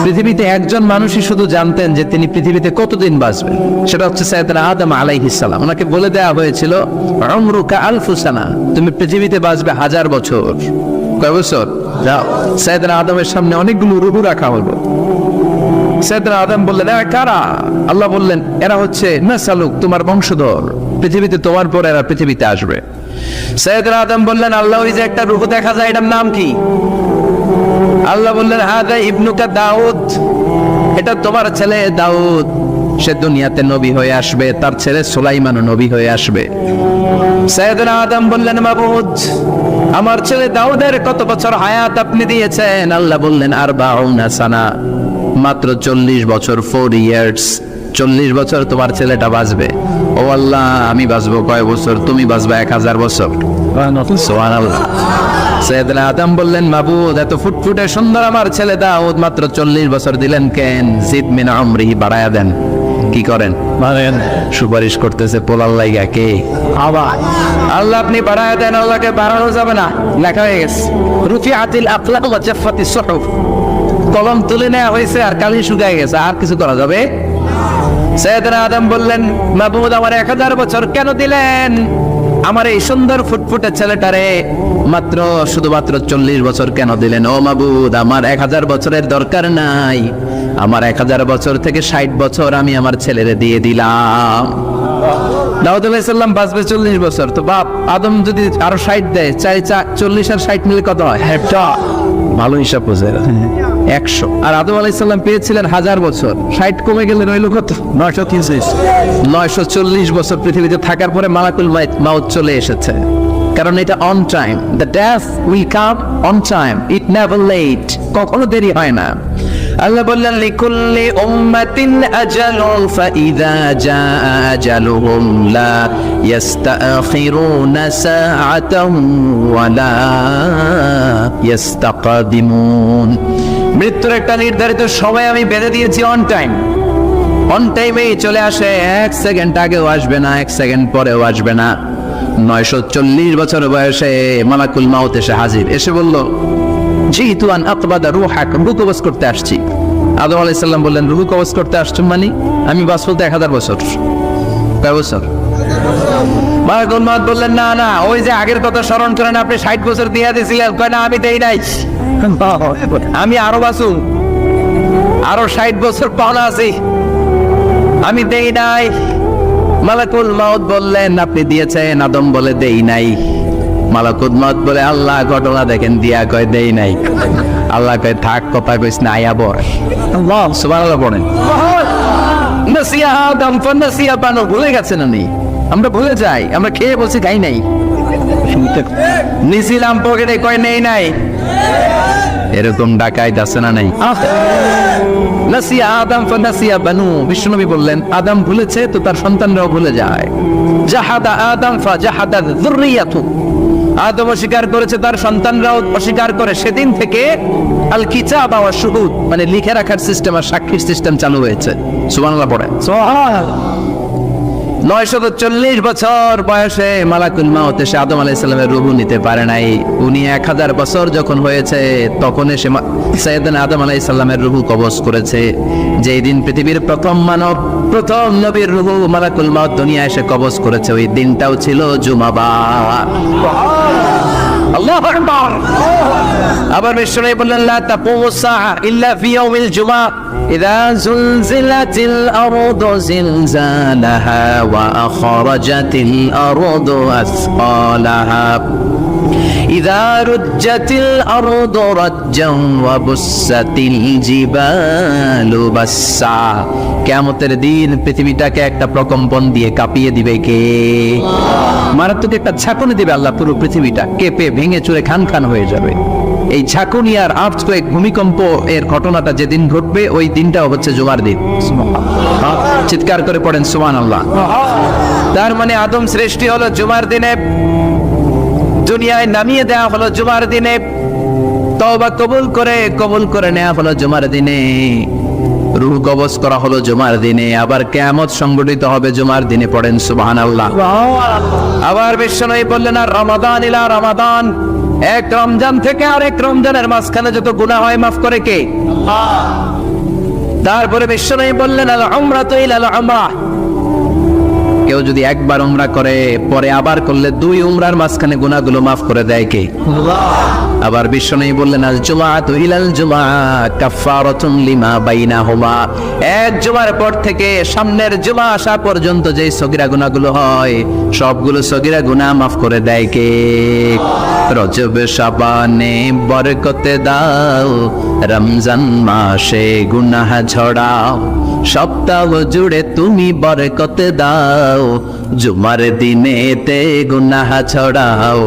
পৃথিবীতে একজন মানুষই শুধু জানতেন যে তিনি পৃথিবীতে কতদিন বাঁচবেন, সেটা হচ্ছে সাইয়েদনা আদম আলাইহিস সালাম। ওনাকে বলে দেওয়া হয়েছিল উমরুকা আলফু সানা, তুমি পৃথিবীতে বাঁচবে 1000 বছর। কয় বছর? যাও। সাইয়েদনা আদমের সামনে অনেকগুলো রূহ রাখা হলো। সাইয়েদনা আদম বললেন, এরা কারা? আল্লাহ বললেন, এরা হচ্ছে নাসালুক, তোমার বংশধর, পৃথিবীতে তোমার পর এরা পৃথিবীতে আসবে। সাইয়েদনা আদম বললেন, আল্লাহ ওই যে একটা রূহ দেখা যায়, এটার নাম কি? আল্লাহ বললেন, হাদা ইবনুকা দাউদ, এটা তোমার ছেলে দাউদ, সে দুনিয়াতে নবী হয়ে আসবে, তার ছেলে সুলাইমানও নবী হয়ে আসবে। সাইয়েদনা আদম বললেন, মাবুদ, আমার ছেলে দাউদের কত বছর হায়াত আপনি দিয়েছেন? আল্লাহ বললেন, 40 সানা, মাত্র 40 বছর, 4 ইয়ার্স, 40 বছর তোমার ছেলেটা বাঁচবে। ও আল্লাহ, আমি বাঁচবো কয় বছর? তুমি বাঁচবা 1000 বছর। সুবহানাল্লাহ। সাইয়েদনা আদম বললেন, মাবুদ, এত ফুটফুটে সুন্দর আমার ছেলে দাউদ, মাত্র 40 বছর দিলেন কেন? জিদ মিন আমরিহি, বাড়ায়া দেন। কি করেন? মানেন সুপারিশ করতেছে পোলার লাইগা কে? আল্লাহ আপনি বাড়ায়া দেন। আল্লাহকে বাড়ানো যাবে না, লেখা হয়ে গেছে, রুফিআতিল আকলাম ওয়া জাফফাতিস সুহুফ, কলম তুলে নেওয়া হয়েছে আর কালি শুকায় গেছে, আর কিছু করা যাবে? সাইয়েদনা আদম বললেন, মাবুদ, আমার 1000 বছর কেন দিলেন? আমার এই সুন্দর ফুটফুটে ছেলেটারে মাত্র শুধুমাত্র 40 বছর কেন দিলেন? ও মাবুদ, আমার 1000 বছরের দরকার নাই, আমার 1000 বছর থেকে 60 বছর আমি আমার ছেলেরে দিয়ে দিলাম। দাউদ আলাইহিস সালাম বাঁচবে 40 বছর, তো বাপ আদম যদি আরো 60 দেয়, 40 আর 60 মিলে কত হয়? ভালো হিসাব বোঝে, 100। আর আদম আলাইহিস সালাম পেয়েছিলেন 1000 বছর, 60 কমে গেলে রইল কত? 940 বছর পৃথিবীতে থাকার পরে মালাকুল মাউত চলে এসেছে, কারণ এটা on time. The death will come on time, it never late, কখনো দেরি হয় না। আল্লাহ বললেন, লিকুল্লি উম্মাতিন আজালুন ফাইযা জাআ আজালুহুম লা ইস্তাখিরুনা সাআতান ওয়া লা ইস্তাকদিমুন। মৃত্যুর একটা নির্ধারিত সময় আমি বেঁধে দিয়েছি, অন টাইম, অন টাইমেই চলে আসে, 1 সেকেন্ড আগেও আসবে না, 1 সেকেন্ড পরেও আসবে না। 940 বছর বয়সে মালাকুল মাউত এসে হাজির, এসে বলল, জিতু আন আকবাদা রূহাক, রূহ কবজ করতে আসছি। আদম আলাইহিস সালাম বললেন, রূহ কবজ করতে আসছো মানে? আমি বাঁচবো তো 1000 বছর। কয় বছর? মালাকুল মাউত বললেন, না না, ওই যে আগের কথা স্মরণ করেন, আপনি 60 বছর দিয়ে দিয়েছিলেন। কয় না, আমি দেই নাই, আমি আরো বাঁচুম, আরো 60 বছর পাওনা আছি, আমি দেই নাই। মালাকুল মাউত বললেন, আপনি দিয়েছেন। আদম বলে, দেই নাই। মালাকুল মাউত বলে, আল্লাহ ঘটনা দেখেন, দিয়া কয় দেই নাই। আল্লাহ কয়, থাক, কথা কইস না, আয়া বল। আল্লাহ সুবহানাল্লাহ পড়েন। নাসিয়া আদম ফানাসিয়া বানু, ভুলে গেছেন উনি, আমরা ভুলে যাই, আমরা খেয়ে বসে খাই নাই, নিছিলাম পকেটে, কয় নেই নাই। এরকম ডাকাইত আছে না নাই? নাসিয়া আদম ফানাসিয়া বানু, বিশ্বনবী বললেন, আদম ভুলেছে তো তার সন্তানরাও ভুলে যায়। জাহাদা আদম ফাজাহাদা যুররিয়াতু, আদম অস্বীকার করেছে, তার সন্তানরাও অস্বীকার করে। সেদিন থেকে আল কিতাব ওয়া শুহুদ, মানে লিখে রাখার সিস্টেম আর সাক্ষীর সিস্টেম চালু হয়েছে। সুবহানাল্লাহ পড়েন। সুবহানাল্লাহ। 940 বছর বয়সে মালাকুল মাউত এসে আদম আলাইহিস সালামের রূহ নিতে পারে নাই। উনি 1000 বছর যখন হয়েছে তখন এসে সাইয়েদনা আদম আলাইহিস সালামের রূহ কবজ করেছে। যেই দিন পৃথিবীর প্রথম মানব, প্রথম নবীর রূহ মালাকুল মাউত দুনিয়া এসে কবজ করেছে, ওই দিনটাও ছিল জুমাবার। আল্লাহু আকবার। আবার বিশ্বনবী বললেন, লা তাকুমুস সাআ ইল্লা ফি ইয়াউমিল জুমআহ ইযা যুলজিলাতিল আরদু জিলজালাহা ওয়া আখরাজাতিল আরদু আসকালাহা ইযা রুজ্জাতিল আরদু রাজ্জান ওয়া বুসাতিল জিবালু বাসসা। কিয়ামতের দিন পৃথিবীটাকে একটা প্রকম্পন দিয়ে কাঁপিয়ে দিবে কে? মারাত্মক একটা ঝাঁকুনি দিবে আল্লাহ, পুরো পৃথিবীটা কেঁপে ভেঙে চুরে খান খান হয়ে যাবে। এই ঝাঁকুনি আর আর্থকোয়েক, ভূমিকম্প এর ঘটনাটা যেদিন ঘটবে ওই দিনটাও হচ্ছে জুমার দিন। চিৎকার করে পড়েন সুবহানাল্লাহ। তার মানে আদম সৃষ্টি হলো জুমার দিনে, দুনিয়ায় নামিয়ে দেওয়া হলো জুমার দিনে, তওবা কবুল করে নেওয়া হলো জুমার দিনে, রূহ কবজ করা হলো জুমার দিনে, আবার কিয়ামত সংগঠিত হবে জুমার দিনে। পড়েন সুবহানাল্লাহ। আবার বিশ্বনবী বললেন, আর রমাদান ইলা রমাদান, এক রমজান থেকে আরেক রমজানের মাঝখানে যত গুনাহ হয় মাফ করে কে? তারপরে বিশ্বনবী বললেন আল উমরাতু ইলাল উমরাহ, কেউ যদি একবার উমরা করে পরে আবার করলে 2 উমরার মাঝখানে গুনাহগুলো মাফ করে দেয় কে? আবার বিশ্বনবী বললেন আল জুমআতু ইলাল জুমআ কাফফারাতুন লিমা বাইনাহুমা, এক জুমার পর থেকে সামনের জুমা আসা পর্যন্ত যে সগীরা গুনাহগুলো হয় সবগুলো সগীরা গুনাহ মাফ করে দেয় কে? রজব শাবানে বরকতে দাও, রমজান মাসে গুনাহ ঝরাও, সপ্তাহ জুড়ে তুমি বরকত দাও, জুমার দিনেতে গুনাহ ছড়াও,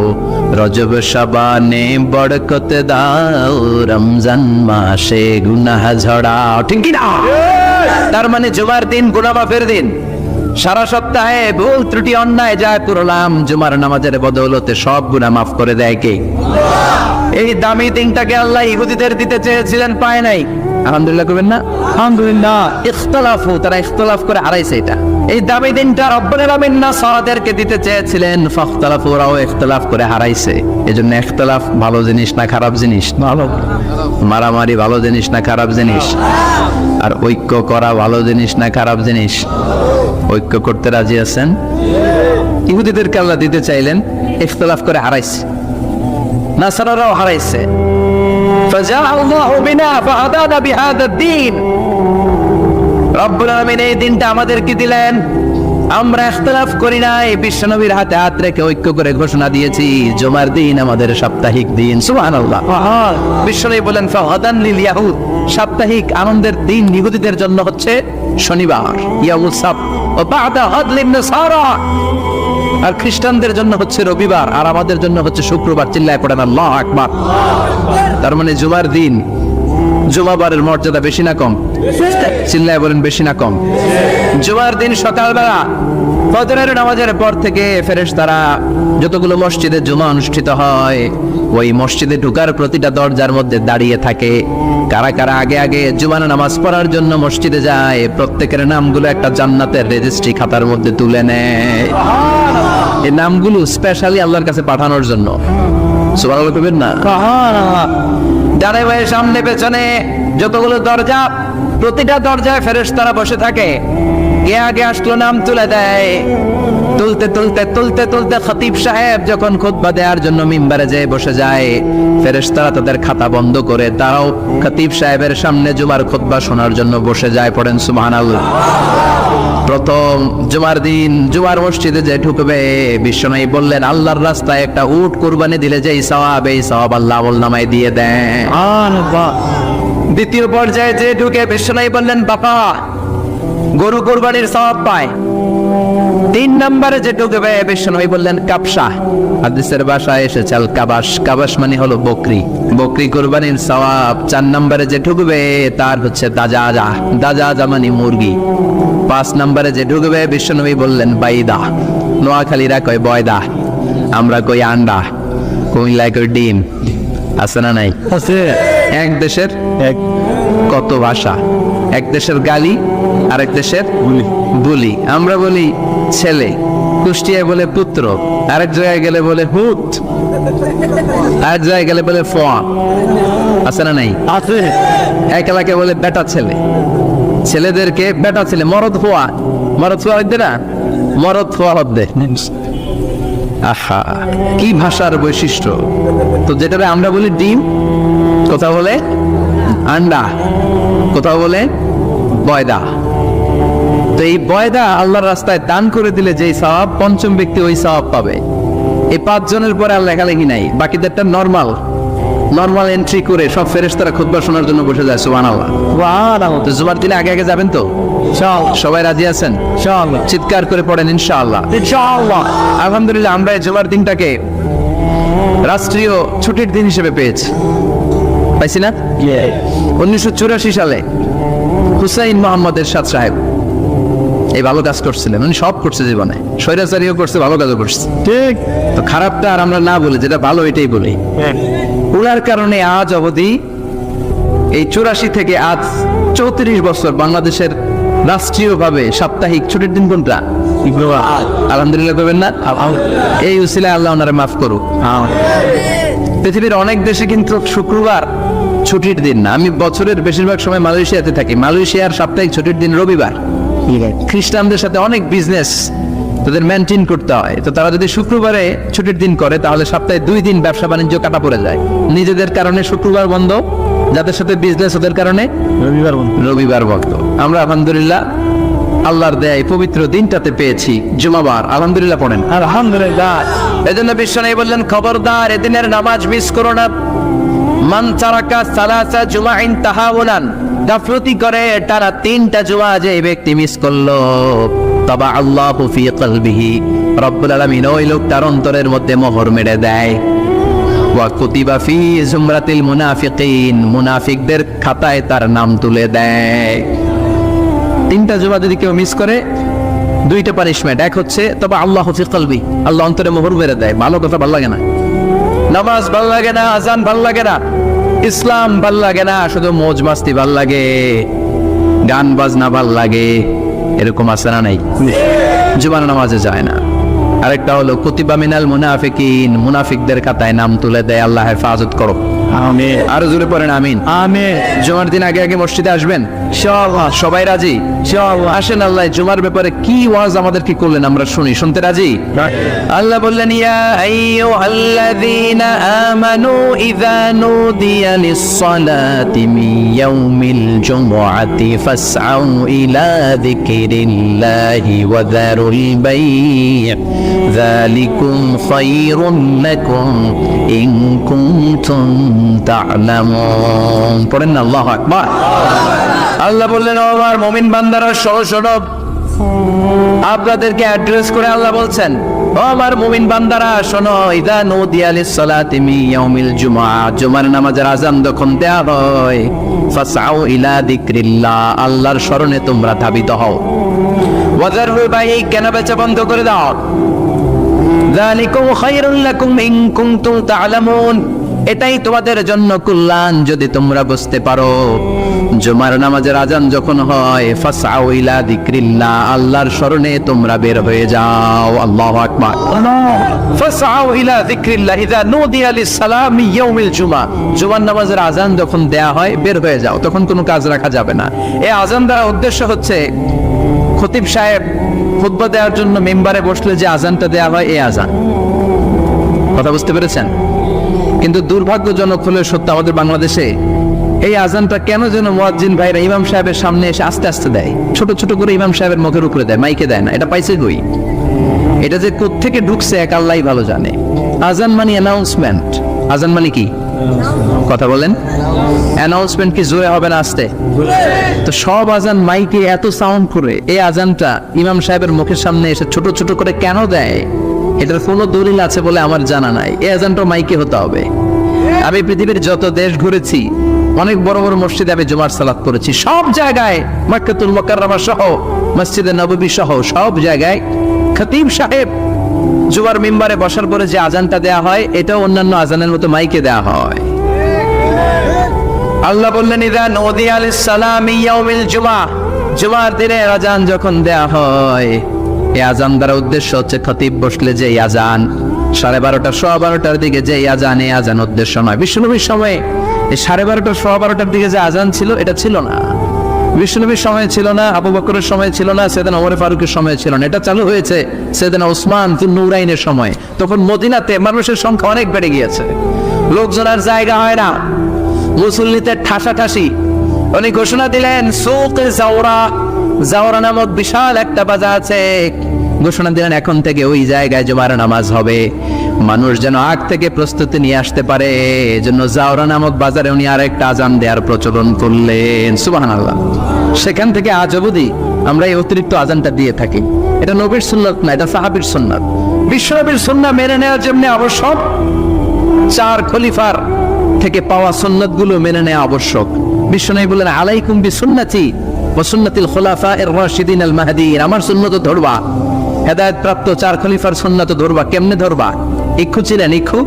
রজব শাবানে বরকত দাও, রমজান মাসে গুনাহ ঝরাও। ঠিক কি না? তার মানে জুমার দিন গুনাহ মাফের দিন। সারা সপ্তাহে ভুল ত্রুটি অন্যায় যা করলাম জুমার নামাজের বদৌলতে সব গুনাহ মাফ করে দেয় কে? এই দামি দিনটাকে আল্লাহ ইহুদিদের দিতে চেয়েছিলেন, পায় নাই। আলহামদুলিল্লাহ করবেন না? আলহামদুলিল্লাহ। ইখতিলাফু, তারা ইখতিলাফ করে হারাইছে এটা। এই দামি দিনটা রব্বুল আলামিন নাসারাদেরকে দিতে চেয়েছিলেন, ফাখতালাফু, ওরাও ইখতিলাফ করে হারাইছে। এজন্য ইখতিলাফ ভালো জিনিস না খারাপ জিনিস? ভালো। মারামারি ভালো জিনিস না খারাপ জিনিস? আর ঐক্য করা ভালো জিনিস না খারাপ জিনিস? ঐক্য করতে রাজি আছেন? ইহুদিদেরকে আল্লাহ দিতে চাইলেন, ইখতিলাফ করে হারাইছে। নাসারারাও হারাইছে। فجاء الله بنا فهدانا بهذا الدين, রব্বুল আলামিন এই দিনটা আমাদেরকে দিলেন, আমরা ইখতিলাফ করি নাই, বিশ্বনবীর হাতে হাত রেখে ঐক্য করে ঘোষণা দিয়েছি জুমার দিন আমাদের সাপ্তাহিক দিন। সুবহানাল্লাহ। বিশ্বনবী বলেন ফাহাদান লিল ইয়াহুদ, সাপ্তাহিক আনন্দের দিন ইহুদিদের জন্য হচ্ছে শনিবার, ইয়াউমুস সাbt, ও বা'দা হাদলিন নাসারা, আর খ্রিস্টানদের জন্য হচ্ছে রবিবার, আর আমাদের জন্য হচ্ছে শুক্রবার। চিল্লায় পড়েন আল্লাহু আকবার। তার মানে জুমার দিন, জুমাবারের মর্যাদা বেশি না কম? চিল্লায় বলেন বেশি না কম? জুমার দিন সকালবেলা ফজরের নামাজের পর থেকে ফেরেশতারা যতগুলো মসজিদে জুমা অনুষ্ঠিত হয় ওই মসজিদে ঢোকার প্রতিটা দরজার মধ্যে দাঁড়িয়ে থাকে। কারা কারা আগে আগে জুমার নামাজ পড়ার জন্য মসজিদে যায়, প্রত্যেকের নামগুলো একটা জান্নাতের রেজিস্ট্রি খাতার মধ্যে তুলে নেয়। এই নামগুলো স্পেশালি আল্লাহর কাছে পাঠানোর জন্য। সুবহানাল্লাহ কইবেন না? ডানে বাঁয়ে সামনে পেছনে যতগুলো দরজা, প্রতিটা দরজায় ফেরেশতারা বসে থাকে। কে আগে আসলো নাম তুলে দেয়। তুলতে তুলতে তুলতে তুলতে খতিব সাহেব যখন খুতবা দেওয়ার জন্য মিম্বারে যেয়ে বসে যায়, ফেরেশতারা তাদের খাতা বন্ধ করে তারাও খতিব সাহেবের সামনে জুমার খুতবা শোনার জন্য বসে যায়। পড়েন সুবহানাল্লাহ। প্রথম জুমার দিন জুমার মসজিদে যে ঢুকবে, বিশ্বনবী বললেন আল্লাহর রাস্তায় একটা উট কুরবানি দিলে যেই সওয়াব, এই সওয়াব আল্লাহ আমলনামায় দিয়ে দেন। সুবহানাল্লাহ। দ্বিতীয় পর্যায়ে যে ঢুকে, বিশ্বনবী বললেন বাবা গরু কুরবানির সওয়াব পায়। 3 নম্বরে যে ঢুকবে, বিশ্বনবী বললেন কাবশা, হাদিসের ভাষায় এসেছে আল কাবাস, কাবাস মানে হলো বকরি, বকরি কুরবানির সওয়াব। 4 নম্বরে যে ঢুকবে তার হচ্ছে দাজাজা, দাজাজা মানে মুরগি। 5 নম্বরে যে ঢুকবে, বিশ্বনবী বললেন বাইদা, নোয়াখালীরা কয় বয়দা, আমরা কই আন্ডা, কুমিল্লায় কই ডিম। আছে না নাই? আছে। এক দেশের এক কত ভাষা, এক দেশের গালি আরেক দেশের বুলি। আমরা বলি ছেলে, কুষ্টিয়ায় বলে পুত্র, আরেক জায়গায় গেলে বলে হুত, আরেক জায়গায় গেলে বলে ফোয়া। আছে না নাই? আছে। এক এলাকায় বলে বেটা ছেলে, ছেলেদেরকে বেটা ছেলে। মরদ হওয়া, মরদ হওয়া হইতে না, মরদ হওয়া হদ্দে। আহা কি ভাষার বৈশিষ্ট্য। তো যেটা আমরা বলি ডিম, কোথাও বলে আন্ডা, কোথাও বলে বয়দা। তো এই বয়দা আল্লাহর রাস্তায় দান করে দিলে যেই সওয়াব, পঞ্চম ব্যক্তি ওই সওয়াব পাবে। এই 5 জনের পরে আর লেখালেখি নাই, বাকিদেরটা নরমাল নরমাল এন্ট্রি করে সব ফেরেশতারা খুতবা শোনার জন্য বসে যায়। সুবহানাল্লাহ। সুবহানাল্লাহ। তো জুমার দিনে আগে আগে যাবেন তো? ইনশাআল্লাহ। সবাই রাজি আছেন? ইনশাআল্লাহ। চিৎকার করে পড়েন ইনশাআল্লাহ। ইনশাআল্লাহ। আলহামদুলিল্লাহ, আমরা এই জুমার দিনটাকে রাষ্ট্রীয় ছুটির দিন হিসেবে পেয়েছি, পাইছি না? 1984 সালে হুসাইন মোহাম্মদ এরশাদ সাহেব এই ভালো কাজ করছিলেন। উনি সব করছে জীবনে, স্বৈরাচারীও করছে, ভালো কাজও করছে। ঠিক। তো খারাপটা আর আমরা না বলি, যেটা ভালো এটাই বলি। ওনার কারণে আজ অবধি এই 84 থেকে আজ 34 বছর বাংলাদেশের রাষ্ট্রীয়ভাবে সাপ্তাহিক ছুটির দিন কোনটা? আলহামদুলিল্লাহ করবেন না? এই উসিলায় আল্লাহ ওনারে মাফ করুক। পৃথিবীর অনেক দেশে কিন্তু শুক্রবার ছুটির দিন না। আমি বছরের বেশিরভাগ সময় মালয়েশিয়াতে থাকি। মালয়েশিয়ার সাপ্তাহিক ছুটির দিন রবিবার। খ্রিস্টানদের সাথে অনেক বিজনেস তাদের মেনটেন করতে হয়, তো তারা যদি শুক্রবারে ছুটির দিন করে তাহলে সপ্তাহে 2 দিন ব্যবসা বাণিজ্য কাটা পড়ে যায়। নিজেদের কারণে শুক্রবার বন্ধ, যাদের সাথে বিজনেস ওদের কারণে রবিবার বন্ধ। আমরা আলহামদুলিল্লাহ আল্লাহর দেয় পবিত্র দিনটাতে পেয়েছি জুমাবার। আলহামদুলিল্লাহ পড়েন আলহামদুলিল্লাহ। এজন্য বিশ্বনবী বললেন, খবরদার এদিনের নামাজ মিস করো না। মান তারাকা সালাসা জুমাইন তাহাউলান, গাফলতি করে টানা 3টা জুমা যে ব্যক্তি মিস করলো, তবা আল্লাহু ফি কলবিহি, রব্বুল আলামিন ওই লোকটার অন্তরের মধ্যে মোহর মেরে দেয়। ওয়া কুতিবা ফি জুমরাতিল মুনাফিকিন, মুনাফিকদের খাতায় তার নাম তুলে দেয়। 3টা জুমা যদি কেউ মিস করে 2টা পানিশমেন্ট। এক হচ্ছে তবা আল্লাহু ফি কলবি, আল্লাহ অন্তরে মোহর মেরে দেয়। ভালো কথা ভালো লাগে না, নামাজ ভালো লাগে না, আজান ভালো লাগে না, ইসলাম ভালো লাগে না, শুধু মৌজ মাস্তি ভালো লাগে, গান বাজনা ভালো লাগে, এরকম আছে না নাই? জুমার নামাজে যায় না। আরেকটা হলো কুতিবা মিনাল মুনাফিকিন, মুনাফিকদের খাতায় নাম তুলে দেয়। আল্লাহ হেফাজত করো, আমিন। আরো জোরে পড়েন আমিন, আমিন। জুমার দিন আগে আগে মসজিদে আসবেন ইনশাআল্লাহ। সবাই রাজি? ইনশাআল্লাহ। আসেন, আল্লাহ জুমার ব্যাপারে কি ওয়াজ আমাদের কি করলেন আমরা শুনি। শুনতে রাজি? আল্লাহ বললেন, ইয়া আইয়ুহাল্লাযীনা আমানু ইযা নুদিয়া লিস-সালাতি মিন ইয়াউমিল জুমআতি ফাসআউ ইলা যিকরিল্লাহি ওয়া যারুল বাই', যালিকুম খায়রুন লাকুম ইন কুনতুম তা'লামুন। পড়েন না আল্লাহু আকবার। আল্লাহ বললেন, ও আমার মুমিন বান্দারা শোনো শোনো। আপনাদেরকে অ্যাড্রেস করে আল্লাহ বলছেন, ও আমার মুমিন বান্দারা শোনো, ইযা নুদিয়া লিস-সালাতি মিন ইয়াউমিল জুমআ, জুমার নামাজের আযান যখন দেয়া হয়, ফাসআউ ইলা যিকরিল্লাহ, আল্লাহর স্মরণে তোমরা ধাবিত হও। ওয়া যারুল বাই', কেনাবেচা বন্ধ করে দাও। যালিকুম খায়রুল লাকুম ইন কুনতুম তা'লামুন, এটাই তোমাদের জন্য কল্যাণ যদি তোমরা বুঝতে পারো। জুমার নামাজের আজান যখন হয়, ফাসআউ ইলা যিকরিল্লাহ, আল্লাহর স্মরণে তোমরা বের হয়ে যাও। আল্লাহু আকবার। ফাসআউ ইলা যিকরিল্লাহ ইযা নুদিয়া লিস-সালামি ইয়াউমিল জুমআ, জুমার নামাজের আজান যখন দেয়া হয় বের হয়ে যাও, তখন কোনো কাজ রাখা যাবে না। এই আজান দেওয়ার উদ্দেশ্য হচ্ছে খতিব সাহেব খুতবা দেওয়ার জন্য মেম্বারে বসলে যে আজানটা দেয়া হয়, এই আজান। কথা বুঝতে পেরেছেন? কিন্তু দুর্ভাগ্যজনক হলে সত্য, আমাদের বাংলাদেশে এই আজানটা কেন যেন মুয়াজ্জিন ভাইরা ইমাম সাহেবের সামনে এসে আস্তে আস্তে দেয়, ছোট ছোট করে ইমাম সাহেবের মুখের উপরে দেয়, মাইকে দেয় না। এটা পাইছে কই? এটা যে কোত্থেকে ঢুকছে এক আল্লাহই ভালো জানে। আজান মানে অ্যানাউন্সমেন্ট। আজান মানে কি? কথা বলেন। অ্যানাউন্সমেন্ট কি জোরে হবে না আস্তে? তো সব আজান মাইকে এত সাউন্ড করে, এই আজানটা ইমাম সাহেবের মুখের সামনে এসে ছোট ছোট করে কেন দেয়? এটার কোনো দলিল আছে বলে আমার জানা নাই। এই আজানটা মাইকে হতে হবে। আমি পৃথিবীর যত দেশ ঘুরেছি, অনেক বড় বড় মসজিদে আমি জুমার সালাত করেছি। সব জায়গায় মক্কাতুল মুকাররমা সহ, মসজিদে নববী সহ সব জায়গায় খতিব সাহেব জুমার মিম্বারে বসার পরে যে আজানটা দেয়া হয়, এটা অন্যান্য আজানের মতো মাইকে দেয়া হয়। আল্লাহ বললেন, ইযা নুদিয়া লিস-সালামি ইয়াউমিল জুমআ, জুমার দিনে আজান যখন দেয়া হয়, এই আজান দ্বারা উদ্দেশ্য হচ্ছে খতিব বসলে যে আজান 12:30 12:15 দিকে যে আজান, এই আজান উদ্দেশ্য নয়। বিশ্বনবীর সময়ে এই 12:30 12:15 দিকে যে আজান ছিল, এটা ছিল না। বিশ্বনবীর সময় ছিল না, আবু বকরের সময় ছিল না, সাইয়েদনা ওমর ফারুকের সময় ছিল না। এটা চালু হয়েছে সাইয়েদনা উসমান যুন নূরাইনের সময়। তখন মদিনাতে মানুষের সংখ্যা অনেক বেড়ে গিয়েছে, লোকজন আর জায়গা হয় না, মুসল্লিতে ঠাসাঠাসি। উনি ঘোষণা দিলেন, সুক জাওরা, জাওরা নামক বিশাল একটা বাজার আছে, ঘোষণা দিলেন এখন থেকে ওই জায়গায় জুমার নামাজ হবে। মানুষ যেন আগ থেকে প্রস্তুতি নিয়ে আসতে পারে, এজন্য জাওরা নামক বাজারে উনি আরেকটা আজান দেওয়ার প্রচলন করলেন। সুবহানাল্লাহ। সেখান থেকে আজ অবধি আমরা এই অতিরিক্ত আজানটা দিয়ে থাকি। এটা নবীর সুন্নাত না, এটা সাহাবীর সুন্নাত। বিশ্বনবীর সুন্নাহ মেনে নেওয়ার জন্য আবশ্যক, 4 খলিফার থেকে পাওয়া সুন্নাতগুলো মেনে নেওয়া আবশ্যক। বিশ্বনবী বলেন, আলাইকুম বিসুন্নতি ওয়া সুন্নাতিল খুলাফায়ে রাশিদিন আল মাহদিয়িন, আমার সুন্নাত ধরবা। হেদায়েত প্রাপ্ত 4 খলিফার সুন্নাত ধরবা। কেমনে ধরবা? ইক্ষু ছিলেন? ইক্ষু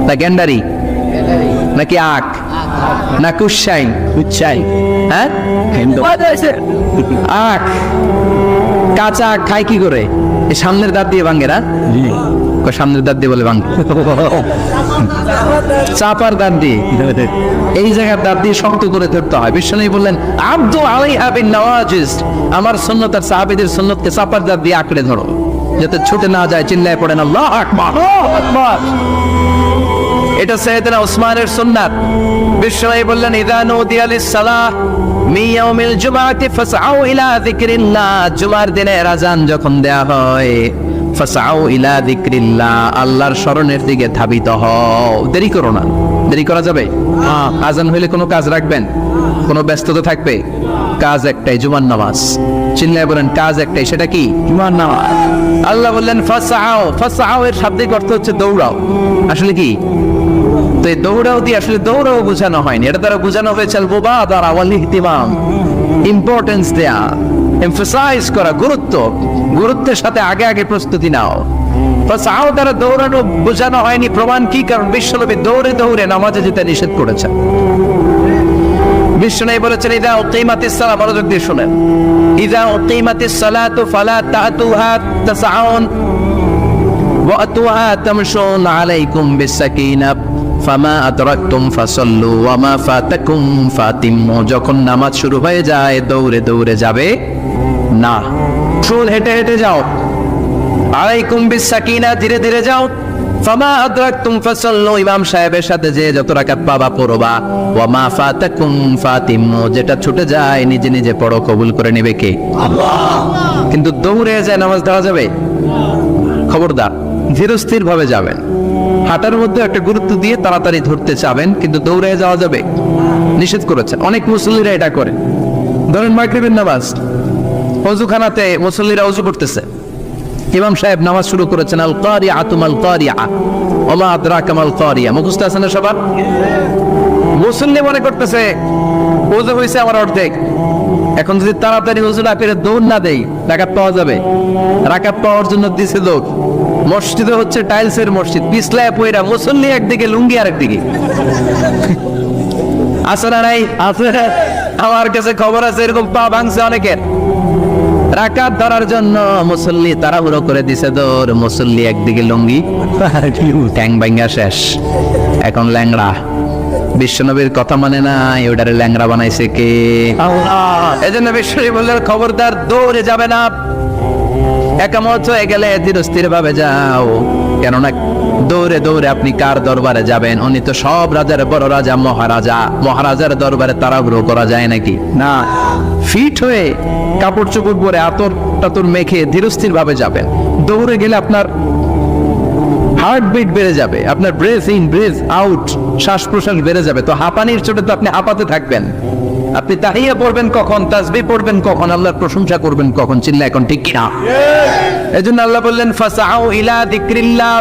না গ্যান্ডারি নাকি আখ না কুশাই? কুশাই, হ্যাঁ, আখ। কাঁচা আখ খায় কি করে? এই সামনের দাঁত দিয়ে ভাঙে না? সামনের দাঁত দিয়ে বলে ভাঙ, চাপার দাঁত দিয়ে, এই জায়গার দাঁত দিয়ে শক্ত করে ধরতে হয়। বিশ্বনবী বললেন আব্দু আলাইহা বিন নওয়াজিজ, আমার সুন্নাত আর সাহাবীদের সুন্নাতকে চাপার দাঁত দিয়ে আঁকড়ে ধরো যাতে ছুটে না যায়। চিল্লায় পড়েন আল্লাহু আকবার, আল্লাহু আকবার। এটা সাইয়েদনা উসমানের সুন্নাত। বিশ্বনবী বললেন ইযা নুদিয়া লিস-সালাহ মিন ইয়াউমিল জুমআতি ফাসআউ ইলা যিকরিল্লাহ, জুমার দিনের আযান যখন দেয়া হয় ফাসআউ ইলা যিকরিল্লাহ, আল্লাহর স্মরণের দিকে ধাবিত হও। দেরি করো না। দেরি করা যাবে? আযান হইলে কোনো কাজ রাখবেন? কোনো ব্যস্ততা থাকবে? কাজ একটাই, জুমার নামাজ। চিল্লায় বলেন কাজ একটাই, সেটা কি? জুমার নামাজ। আল্লাহ বললেন ফাসআউ, ফাসআউ এর শাব্দিক অর্থ হচ্ছে দৌড়াও। আসলে কি? তো এই দৌড়াও দিয়ে আসলে দৌড়াও বোঝানো হয়নি, এটা দ্বারা বোঝানো হয়েছে আল মুবাদারা ওয়াল ইহতিমাম, ইম্পর্টেন্স দেয়া, এমফাসাইজ করা, গুরুত্বের সাথে আগে আগে প্রস্তুতি নাও। ফাসআউ দ্বারা দৌড়ানো বোঝানো হয়নি। প্রমাণ কি? কারণ বিশ্বনবী দৌড়ে দৌড়ে নামাজে যেতে নিষেধ করেছেন। বিশ্বনবী বলেছেন ইযা উকিমাতিস সালাহ, মনোযোগ দিয়ে শুনেন, ইযা উকিমাতিস সালাতু ফালা তাতুহা তাসআউন ওয়া আতুহা তামশুন আলাইকুম বিসাকিনাহ ফামা আদরাকতুম ফাসাল্লু ওয়া মা ফাতাকুম ফাতিম্মু। যখন নামাজ শুরু হয়ে যায় দৌড়ে দৌড়ে যাবে না, চুল হেঁটে হেঁটে যাও। আলাইকুম বিসাকিনাহ, ধীরে ধীরে যাও। ফামা আদরাকতুম ফাসাল্লু, ইমাম সাহেবের সাথে যে যত রাকাত পাবা পড়বা। ওয়া মা ফাতাকুম ফাতিম্মু, যেটা ছুটে যায় নিজে নিজে পড়ো, কবুল করে নেবে কে? আল্লাহ। কিন্তু দৌড়ে যায় নামাজ দেওয়া যাবে? খবরদার, ধীরস্থির ভাবে যাবেন। হাঁটার মধ্যে একটা গুরুত্ব দিয়ে তাড়াতাড়ি ধরতে চাবেন, কিন্তু দৌড়ে যাওয়া যাবে? নিষেধ করেছেন। অনেক মুসল্লিরা এটা করে। ধরেন মাগরিবের নামাজ, ওযুখানাতে মুসল্লিরা ওযু করতেছে, ইমাম সাহেব নামাজ শুরু করেছেন আল কারিআতু মাল কারিআ ওয়া মা আদরাকা মাল কারিআ, মুখস্থ আছে না সবার? মুসল্লি মনে করতেছে ওযু হইছে আমার অর্ধেক, এখন যদি তাড়াতাড়ি ওযু না করে দৌড় না দেই রাকাত পাওয়া যাবে? রাকাত পাওয়ার জন্য দিছে দৌড়। মসজিদে হচ্ছে টাইলসের মসজিদ, পিছলায় পয়রা মুসল্লি একদিকে, লুঙ্গি আরেকদিকে। আছে না নাই? আছে। আমার কাছে খবর আছে এরকম পা ভাঙছে অনেকের। রাকাত ধরার জন্য মুসল্লি তাড়াহুড়ো করে দিছে দৌড়, মুসল্লি একদিকে লুঙ্গি, ট্যাং ভাঙা শেষ, এখন ল্যাংড়া। বিশ্বনবীর কথা মানে নাই, ওটারে ল্যাংড়া বানাইছে কে? আল্লাহ। এজন্য বিশ্বনবী বললেন খবরদার দৌড়ে যাবে না, একামত হয়ে গেলে ধীরস্থির ভাবে যাও। কেননা দৌড়ে দৌড়ে আপনি কার দরবারে যাবেন? উনি তো সব রাজার বড় রাজা, মহারাজা। মহারাজার দরবারে তাড়াহুড়ো করা যায় নাকি? না। ফিট হয়ে কাপড় চোপড় পরে আতর টাতর মেখে ধীরস্থির ভাবে যাবেন। দৌড়ে গেলে আপনার হার্টবিট বেড়ে যাবে, আপনার ব্রেথ ইন ব্রেথ আউট, শ্বাস প্রশ্বাস বেড়ে যাবে। তো হাঁপানির চোটে তো আপনি হাঁপাতে থাকবেন। আপনি তাহিয়া পড়বেন কখন, তাসবিহ পড়বেন কখন, আল্লাহর প্রশংসা করবেন কখন? চিল্লা এখন ঠিক কিনা? এজন্য আল্লাহ বললেন ফাসআউ ইলা যিকরিল্লাহ,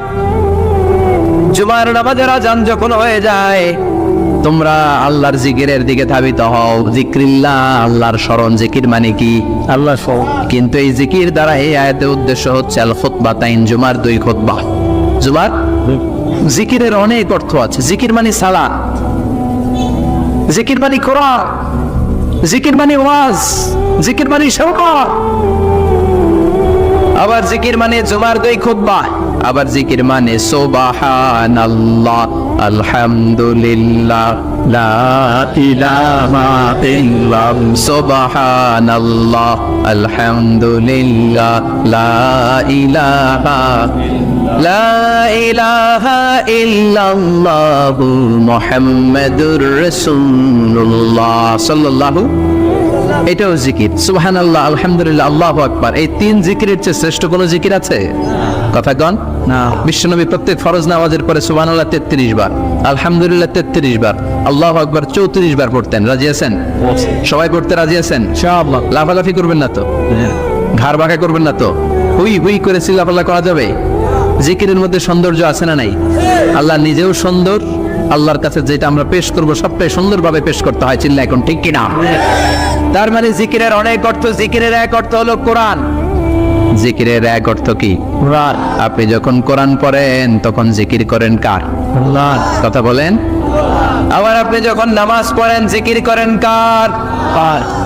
জুমার নামাজের আযান যখন হয়ে যায় তোমরা আল্লাহর জিকিরের দিকে ধাবিত হও। যিকরিল্লাহ, আল্লাহর স্মরণ। জিকির মানে কি? আল্লাহর স্মরণ। কিন্তু এই জিকির দ্বারা এই আয়াতের উদ্দেশ্য হচ্ছে আল খুতবাতাইন, জুমার দুই খুতবা। জুমার জিকিরের অনেক অর্থ আছে। জিকির মানে সালাত, জিকির মানে কোরআন, জিকির মানে ওয়াজ, জিকির মানে শওকত। আবার জিকির মানে জুমার দুই খুতবা। আবার জিকির মানে সুবহানাল্লাহ, আলহামদুলিল্লাহ, লা ইলাহা ইল্লাল্লাহ, সুবহানাল্লাহ, আলহামদুলিল্লাহ, লা ইলাহা ইল্লাল্লাহ, মুহাম্মাদুর রাসূলুল্লাহ সাল্লাল্লাহু। এটাও জিকির। সুবহানাল্লাহ, আলহামদুলিল্লাহ, আল্লাহু আকবার। এই তিন জিকিরের চেয়ে শ্রেষ্ঠ কোন জিকির আছে? কথা কন না। বিশ্বনবী প্রত্যেক ফরজ নামাজের পরে সুবহানাল্লাহ 33 বার, আলহামদুলিল্লাহ 33 বার, আল্লাহু আকবার 34 বার পড়তেন। রাজি আছেন? সবাই পড়তে রাজি আছেন? ইনশাআল্লাহ। লাফালাফি করবেন না তো? ঘাড় বাঁকা করবেন না তো? হুই হুই করে চিল্লাপাল্লা করা যাবে? জিকিরের মধ্যে সৌন্দর্য আছে না নাই? আল্লাহ নিজেও সুন্দর, আল্লাহর কাছে যেটা আমরা পেশ করব সবটাই সুন্দরভাবে পেশ করতে হয়। চিল্লা এখন ঠিক কিনা? তার মানে জিকিরের অনেক অর্থ। জিকিরের এক অর্থ হলো কোরআন। জিকিরের এক অর্থ কি? কোরআন। আপনি যখন কোরআন পড়েন তখন জিকির করেন কার? আল্লাহ। কথা বলেন। আবার আপনি যখন নামাজ পড়েন জিকির করেন কার?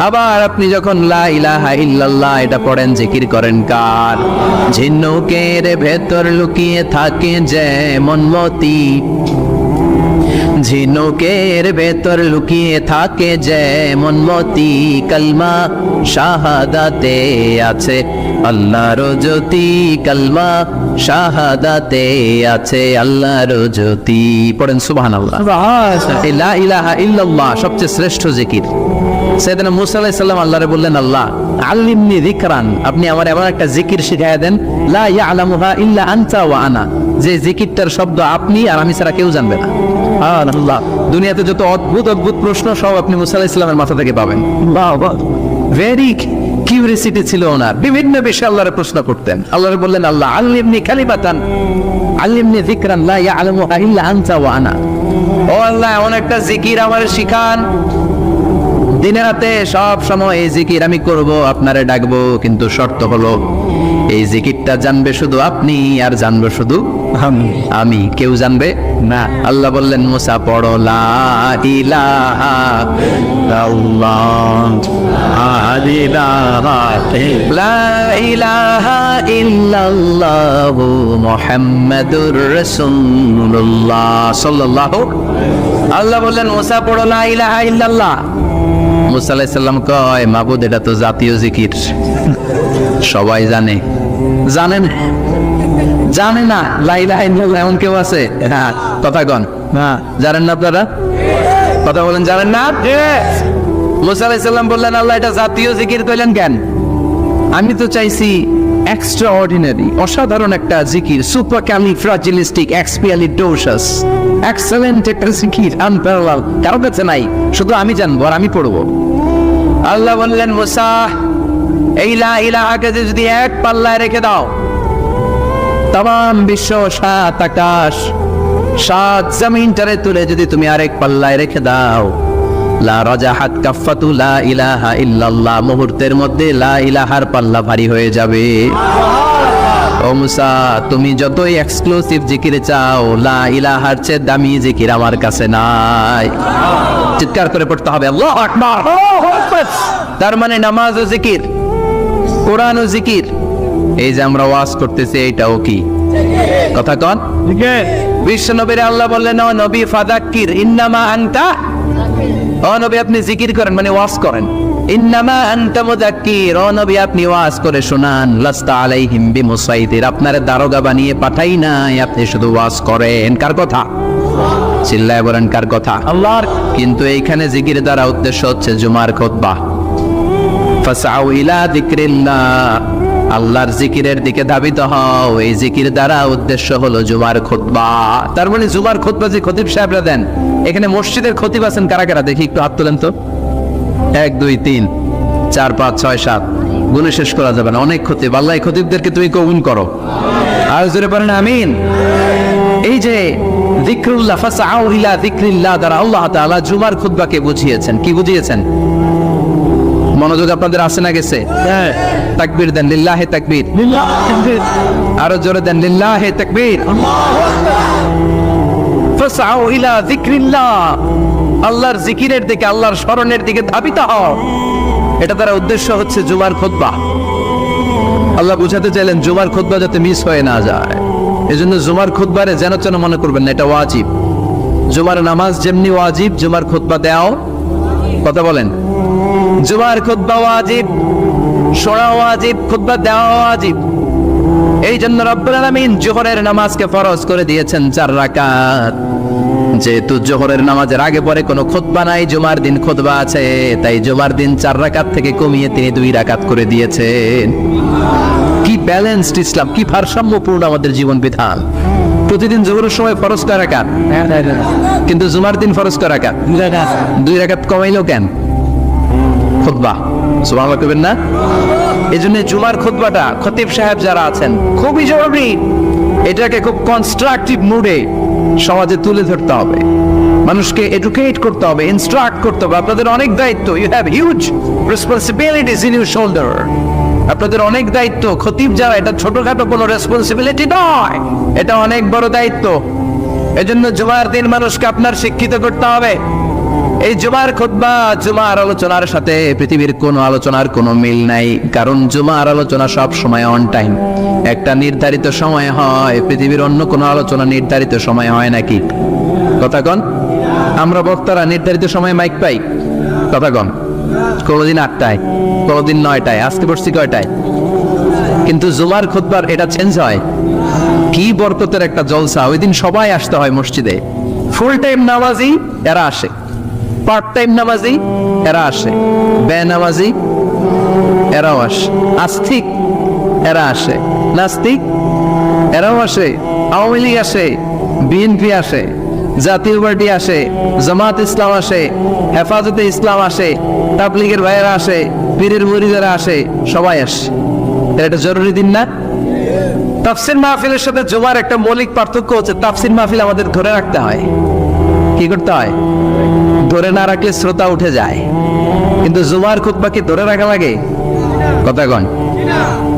আবার আপনি যখন লা ইলাহা ইল্লাল্লাহ এটা পড়েন জিকির করেন কার? ঝিনুকের ভেতর লুকিয়ে থাকে যেমন মতি, ঝিনুকের ভেতর লুকিয়ে থাকে যেমন মতি, কালমা শাহাদাতে আছে আল্লাহর জ্যোতি, কালমা শাহাদাতে আছে আল্লাহর জ্যোতি। পড়েন সুবহানাল্লাহ। লা ইলাহা ইল্লাল্লাহ সবচেয়ে শ্রেষ্ঠ জিকির। সাইয়েদনা মুসা আলাইহিস সালাম আল্লাহরে বললেন, আল্লাহ আল্লিমনি যিকরান, আপনি আমার এমন একটা জিকির শিখাইয়া দেন লা ইয়ালামুহা ইল্লা আনতা ওয়া আনা, যে জিকিরটার শব্দ আপনি আর আমি ছাড়া কেউ জানবে না। আল্লাহ, দুনিয়াতে যত অদ্ভুত অদ্ভুত প্রশ্ন সব আপনি মুসা আলাইহিস সালামের মাথা থেকে পাবেন। ভেরি কিউরিয়াসিটি ছিল ওনার, বিভিন্ন বিষয়ে আল্লাহরে প্রশ্ন করতেন। আল্লাহরে বললেন, আল্লাহ আল্লিমনি কালিমাতান আল্লিমনি যিকরান লা ইয়ালামুহা ইল্লা আনতা ওয়া আনা, ও আল্লাহ এমন একটা জিকির আমারে শিখান, দিনে রাতে সব সময় এই জিকির আমি করব, আপনারে ডাকবো, কিন্তু শর্ত হলো এই জিকিরটা জানবে শুধু আপনি আর জানবে শুধু আমি, কেউ জানবে না। আল্লাহ বললেন, মুসা পড়ো লা ইলাহা লা ইলাহা ইল্লাল্লাহু মুহাম্মাদুর রাসূলুল্লাহ সাল্লাল্লাহু। আল্লাহ বললেন, মুসা পড়ো লা ইলাহা ইল্লাল্লাহ। মুসা আলাইহিস সালাম কয়, মাবুদ এটা তো জাতীয় জিকির, সবাই জানে। জানেন জানে না লা ইলাহা ইল্লাল্লাহ এমন কেউ আছে? হ্যাঁ, কথা কন না, জানেন না আপনারা? কথা বলেন, জানেন না? মুসা আলাইহিস সালাম বললেন, আল্লাহ এটা জাতীয় জিকির কইলেন কেন? আমি তো চাইছি এক্সট্রা অর্ডিনারি, অসাধারণ একটা জিকির, সুপার ক্যালিফ্রাজিলিস্টিক এক্সপিয়ালিডোসাস, এক্সেলেন্ট একটা জিকির, আনপ্যারালাল, কারো কাছে নাই, শুধু আমি জানবো আর আমি পড়বো। আল্লাহ বললেন, মুসা এই লা ইলাহাকে যদি এক পাল্লায় রেখে দাও, তাম বিশ্ব, সাত আকাশ, সাত জমিনটারে তুলে যদি তুমি আরেক পাল্লায় রেখে দাও, লা রাজাহাত কাফাতু লা ইলাহা ইল্লাল্লাহ, মুহূর্তের মধ্যে লা ইলাহার পাল্লা ভারী হয়ে যাবে। ও মুসা, তুমি যতই এক্সক্লুসিভ জিকির চাও, লা ইলাহার চেয়ে দামি জিকির আমার কাছে নাই। চিৎকার করে পড়তে হবে আল্লাহু আকবার। তার মানে নামাজ ও জিকির, কোরআন ও জিকির, এই যে আমরা ওয়াজ করতেছি এটাও কি? কথা কন। বিশ্ব নবীর আল্লাহ বললেন, ও নবী ফাযাক্কির ইন্নামা আনতা, ও নবী আপনি জিকির করেন মানে ওয়াজ করেন। ইন্নামা আনতা মুযাক্কির, ও নবী আপনি ওয়াজ করে শোনান। লাস্তা আলাইহিম বিমুসাইতির, আপনারে দারোগা বানিয়ে পাঠাই নাই, আপনি শুধু ওয়াজ করেন। কার কথা? চিল্লায় বলেন কার কথা? আল্লাহর। কিন্তু এইখানে জিকির দ্বারা উদ্দেশ্য হচ্ছে জুমার খুতবা। ফাসআউ ইলা যিকরিল্লাহ, আল্লাহর জিকিরের দিকে ধাবিত হও, এই জিকির দ্বারা উদ্দেশ্য হলো জুমার খুতবা। তার মানে জুমার খুতবা যে খতিব সাহেবরা দেন, এখানে মসজিদের খতিব আছেন কারা কারা? দেখি একটু হাত তোলেন তো। 1 2 3 4 5 6 7, গুণে শেষ করা যাবে না, অনেক খতিব। আল্লাহ এই খতিবদেরকে তুমি কবুল করো, আর জোরে পড়েন আমিন। এই যে যিকরুল্লাহ, ফাসআউ ইলা যিকরিল্লাহ দ্বারা আল্লাহ তাআলা জুমার খুতবাকে বুঝিয়েছেন। কি বুঝিয়েছেন? মনোযোগ আপনাদের আসে না গেছে? তাকবীর দেন, লিল্লাহি তাকবীর, আরো জোরে দেন, লিল্লাহি তাকবীর। ফাসআউ ইলা যিকরিল্লাহ, আল্লাহর জিকিরের দিকে, আল্লাহর স্মরণের দিকে ধাবিত হও। এটা তার উদ্দেশ্য হচ্ছে জুমার খুতবা। আল্লাহ বুঝাতে চাইলেন জুমার খুতবা যাতে মিস হয়ে না যায়, এজন্য জুমার খুতবারে যেন তেন মনে করবেন না, এটা ওয়াজিব। জুমার নামাজ যেমনি ওয়াজিব, জুমার খুতবা দেওয়াও, কথা বলেন, জুমার খুতবা ওয়াজিব, শোনা ওয়াজিব, খুতবা দেওয়া ওয়াজিব। এই জন্য রব্বুল আলামিন জোহরের নামাজকে ফরজ করে দিয়েছেন 4 রাকাত। যেহেতু জোহরের নামাজের আগে পরে কোনো খুতবা নাই, জুমার দিন খুতবা আছে, তাই জুমার দিন 4 রাকাত থেকে কমিয়ে তিনি 2 রাকাত করে দিয়েছেন। কি ব্যালেন্সড ইসলাম, কি ভারসাম্যপূর্ণ আমাদের জীবন বিধান। প্রতিদিন জোহরের সময় ফরজ কয় রাকাত, কিন্তু জুমার দিন ফরজ কয় রাকাত? 2 রাকাত কমাইলো কেন? খুতবা, সুবহানাল্লাহ কইবেন না? এজন্য জুমার খুতবাটা খতিব সাহেব যারা আছেন খুবই জরুরি। এটাকে খুব কনস্ট্রাকটিভ মুডে সমাজে তুলে ধরতে হবে, মানুষকে এডুকেট করতে হবে, ইনস্ট্রাক্ট করতে হবে। আপনাদের অনেক দায়িত্ব, you have huge responsibilities in your shoulder. আপনাদের অনেক দায়িত্ব। খতিব যারা, এটা ছোটখাটো কোনো রেসপন্সিবিলিটি নয়, এটা অনেক বড় দায়িত্ব। এজন্য জুমার দিন মানুষকে আপনার শিক্ষিত করতে হবে। এই জুমার খুতবা, জুমার আলোচনার সাথে পৃথিবীর কোন আলোচনার কোনো মিল নাই, কারণ জুমার আলোচনা সব সময় অন টাইম, একটা নির্ধারিত সময় হয়। পৃথিবীর অন্য কোন আলোচনা নির্ধারিত সময় হয় নাকি? কথা কন। আমরা বক্তারা নির্ধারিত সময় মাইক পাই? কথা কন। কোনদিন 8টায়, কোনদিন 9টায়, আজকে পড়ছি কয়টায়? কিন্তু জুমার খুতবার এটা চেঞ্জ হয়। কি বরকতের একটা জলসা! ওই দিন সবাই আসতে হয় মসজিদে। ফুল টাইম নামাজি এরা আসে, পার্ট টাইম নামাজি এরা আসে, বেনামাজি এরাও আসে, আস্তিক এরা আসে, নাস্তিক এরাও আসে, আওয়ামী লীগ আসে, বিএনপি আসে, জাতীয় পার্টি আসে, জামাত ইসলাম আসে, হেফাজতে ইসলাম আসে, তাবলীগের ভাইয়েরা আসে, পীরের মুরিদেরা আসে, সবাই আসে। এটা জরুরি দিন না? তাফসির মাহফিলের সাথে জুমার একটা মৌলিক পার্থক্য হচ্ছে, তাফসির মাহফিল আমাদের ধরে রাখতে হয়। কি করতে হয়? ধরে না রাখলে শ্রোতা উঠে যায়। কিন্তু জুমার খুতবা কি ধরে রাখা লাগে? কথা কন।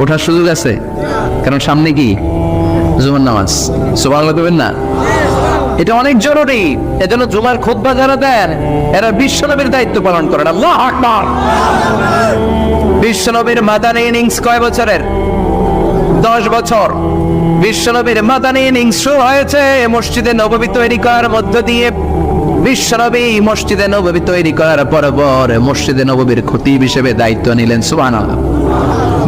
ওঠার সুযোগ আছে, কারণ সামনে কি জুমার নামাজ। সুবহানাল্লাহ বলবেন না? এটা অনেক জরুরি। এজন্য জুমার খুতবা যারা দেন এরা বিশ্বনবীর দায়িত্ব পালন করেন। আল্লাহু আকবার। বিশ্বনবীর মাদানী ইনিংস কয় বছরের? 10 বছর। বিশ্বনবীর মাদানী ইনিংস শুরু হয়েছে মসজিদে নববী তৈরি করার মধ্য দিয়ে। বিশ্বনবী মসজিদে নববী তৈরি করার পর মসজিদে নববীর খতিব হিসেবে দায়িত্ব নিলেন। সুবহানাল্লাহ।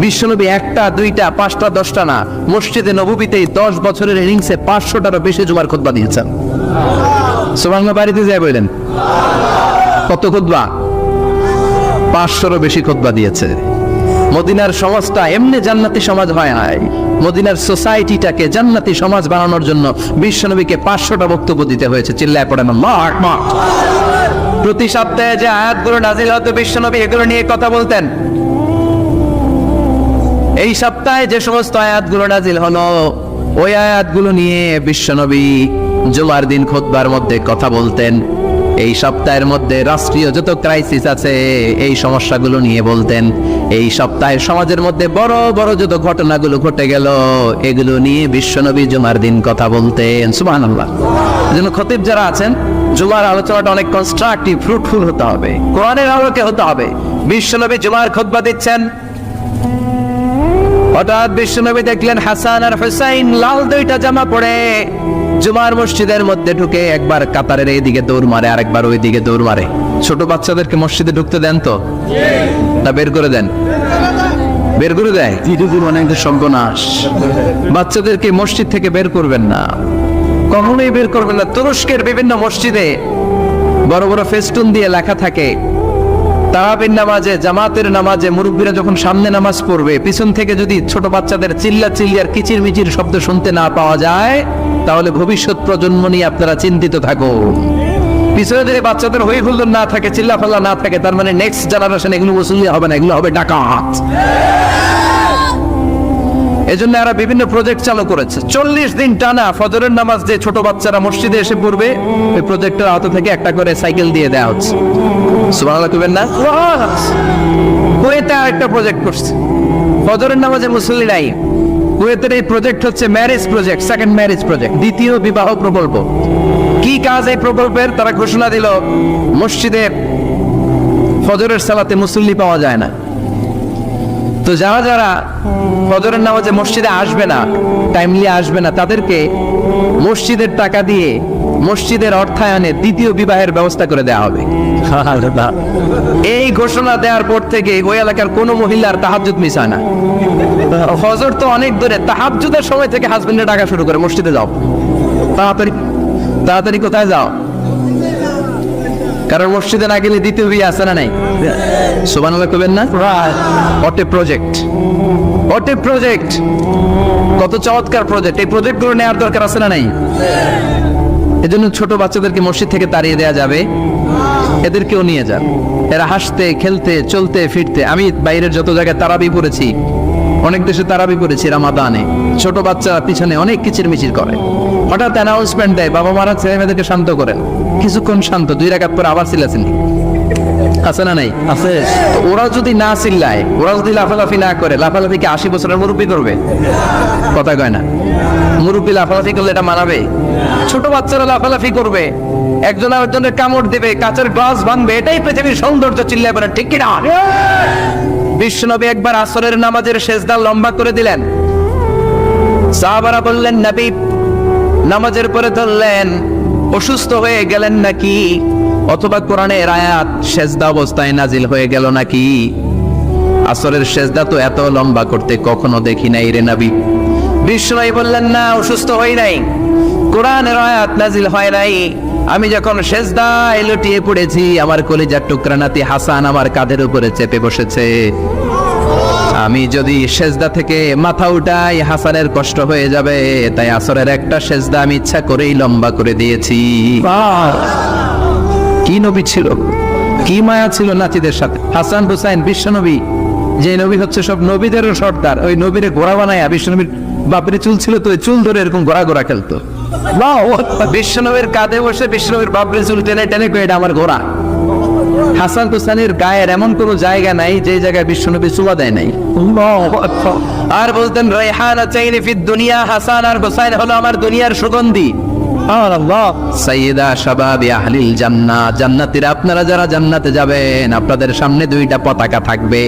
বিশ্বনবী 1টা 2টা 5টা 10টা না, মসজিদে নববীতেই 10 বছরের ইনিংসে 500টারও বেশি জুমার খুতবা দিয়েছেন। সুবহানাল্লাহ। বাড়িতে যায় বললেন কত খুতবা? 500রও বেশি খুতবা দিয়েছে। মদিনার সমাজটা এমনি জান্নাতি সমাজ হয় নাই। মদিনার সোসাইটিটাকে জান্নাতি সমাজ বানানোর জন্য বিশ্বনবীকে 500টা বক্তব্য দিতে হয়েছে। চিল্লায় পড়েন আল্লাহু আকবার। প্রতি সপ্তাহে যে আয়াতগুলো নাযিল হতো বিশ্বনবী এগুলো নিয়ে কথা বলতেন। এই সপ্তাহে যে সমস্ত আয়াতগুলো নাযিল হলো ওই আয়াতগুলো নিয়ে বিশ্বনবী জুমার দিন খুতবার মধ্যে কথা বলতেন। এই সপ্তাহের মধ্যে রাষ্ট্রীয় যত ক্রাইসিস আছে এই সমস্যাগুলো নিয়ে বলতেন। এই সপ্তাহে সমাজের মধ্যে বড় বড় যত ঘটনাগুলো ঘটে গেল এগুলো নিয়ে বিশ্বনবী জুমার দিন কথা বলতেন। সুবহানাল্লাহ। এজন্য খতিব যারা আছেন জুমার আলোচনাটা অনেক কনস্ট্রাকটিভ, ফ্রুটফুল হতে হবে, কোরআনের আলোকে হতে হবে। বিশ্বনবী জুমার খুতবা দিচ্ছেন, হঠাৎ বিশ্বনবী দেখলেন হাসান আর হুসাইন লাল 2টা জামা পরে জুমার মসজিদের মধ্যে ঢুকে একবার কাতারের এইদিকে দৌড় মারে, আরেকবার ওই দিকে দৌড় মারে। ছোট বাচ্চাদেরকে মসজিদে ঢুকতে দেন তো না বের করে দেন? বের করে দেয়। অনেক সর্বনাশ। বাচ্চাদেরকে মসজিদ থেকে বের করবেন না, কখনোই বের করবেন না। তুরস্কের বিভিন্ন মসজিদে বড় বড় ফেস্টুন দিয়ে লেখা থাকে তারাবির নামাজে, জামাতের নামাজে মুরব্বীরা যখন সামনে নামাজ পড়বে পিছন থেকে যদি ছোট বাচ্চাদের চিল্লা চিল্লি আর কিচির মিচির শব্দ শুনতে না পাওয়া যায় তাহলে ভবিষ্যৎ প্রজন্ম নিয়ে আপনারা চিন্তিত থাকুন। পিছনে যদি বাচ্চাদের হই হুল্লোড় না থাকে, চিল্লা ফাল্লা না থাকে, তার মানে নেক্সট জেনারেশন এগুলো মুসল্লি হবে না, এগুলো হবে ডাকাত। এজন্য এরা বিভিন্ন প্রজেক্ট চালু করেছে। 40 দিন টানা ফজরের নামাজ যে ছোট বাচ্চারা মসজিদে এসে পড়বে ওই প্রজেক্টের আওতা থেকে একটা করে সাইকেল দিয়ে দেওয়া হচ্ছে। সুবহানাল্লাহ কইবেন না? কুয়েতে আরেকটা প্রজেক্ট করছে, ফজরের নামাজে মুসল্লি নাই। কুয়েতের এই প্রজেক্ট হচ্ছে marriage project, second marriage project, দ্বিতীয় বিবাহ প্রকল্প। কি কাজ এই প্রকল্পের? তারা ঘোষণা দিল মসজিদে ফজরের সালাতে মুসল্লি পাওয়া যায় না, তো যারা যারা ফজরের নামাজে মসজিদে আসবে না, টাইমলি আসবে না, তাদেরকে মসজিদের টাকা দিয়ে মসজিদের অর্থায়নে দ্বিতীয় বিবাহের ব্যবস্থা করে দেওয়া হবে। এই ঘোষণা দেওয়ার পর থেকে ওই এলাকার কোনো মহিলার তাহাজ্জুদ মিস হয় না। ফজর তো অনেক দূরে, তাহাজ্জুদের সময় থেকে হাজবেন্ডে ডাকা শুরু করে মসজিদে যাও, তাড়াতাড়ি তাড়াতাড়ি কোথায় যাও, কারণ মসজিদে না গেলে দ্বিতীয় বিয়ে আছে না নাই? সুবহানাল্লাহ কইবেন না? ওটে প্রজেক্ট, ওটে প্রজেক্ট, কত চমৎকার প্রজেক্ট। এই প্রজেক্টগুলো নেওয়ার দরকার আছে না নাই? এজন্য ছোট বাচ্চাদেরকে মসজিদ থেকে তাড়িয়ে দেওয়া যাবে, এদেরকেও নিয়ে যান। এরা হাসতে খেলতে চলতে ফিরতে, আমি বাইরের যত জায়গায় তারাবি পড়েছি, অনেক দেশে তারাবি পড়েছি রামাদানে, ছোট বাচ্চারা পিছনে অনেক কিচির মিচির করে, হঠাৎ অ্যানাউন্সমেন্ট দেয় বাবা মারা ছেলে মেয়েদেরকে শান্ত করেন, কিছুক্ষণ শান্ত, 2 রাকাত পরে আবার চিল্লাচিল্লি আছে না নাই? আছে। ওরা যদি না চিল্লায়, ওরা যদি লাফালাফি না করে, লাফালাফিকে 80 বছরের মুরব্বী করবে? কথা কয় না। মুরব্বী লাফালাফি করলে এটা মানাবে? ছোট বাচ্চারা লাফালাফি করবে, একজন আরেকজনের কামড় দেবে, কাঁচের গ্লাস ভাঙবে, এটাই পৃথিবীর সৌন্দর্য। চিল্লায় বলেন ঠিক কিনা? বিশ্বনবী একবার আসরের নামাজের সেজদা লম্বা করে দিলেন। সাহাবারা বললেন, নবী নামাজের পরে ধরলেন, অসুস্থ হয়ে গেলেন নাকি? অথবা কোরআনের আয়াত সেজদা অবস্থায় নাজিল হয়ে গেল নাকি? আসরের সেজদা তো এত লম্বা করতে কখনো দেখি নাই রে নবী। বিশ্বনবী বললেন, না, অসুস্থ হই নাই, কোরআনের আয়াত নাজিল হয় নাই। আমি যখন সেজদায় লুটিয়ে পড়েছি, আমার কলিজার টুকরা নাতি হাসান আমার কাঁধের উপরে চেপে বসেছে। আমি যদি সেজদা থেকে মাথা উঠাই হাসানের কষ্ট হয়ে যাবে, তাই আসরের একটা সেজদা আমি ইচ্ছা করেই লম্বা করে দিয়েছি। কি নবী ছিল, কি মায়া ছিল নাতিদের সাথে। হাসান হুসাইন বিশ্বনবী, যে নবী হচ্ছে সব নবীদেরও সর্দার, ওই নবীরে ঘোড়া বানায়া, বিশ্বনবীর বাপের চুল ছিল তো ওই চুল ধরে এরকম ঘোড়া ঘোড়া খেলতো। বিশ্বনবীর কাঁধে বসে বিশ্বনবীর বাপের চুল টেনে টেনে কয়ে এটা আমার ঘোড়া। হাসান হুসাইনের গায়ের এমন কোন জায়গা নাই যে জায়গায় বিশ্বনবী চুলা দেয় নাই। আর বলতেন, রায়হানা চাইনি ফিদ দুনিয়া, হাসান আর হুসাইন হলো আমার দুনিয়ার সুগন্ধি। সাইয়্যিদা শাবাবি আহলিল জান্নাহ, জান্নাতীরা আপনারা যারা জান্নাতে যাবেন, আপনাদের সামনে দুইটা পতাকা থাকবে,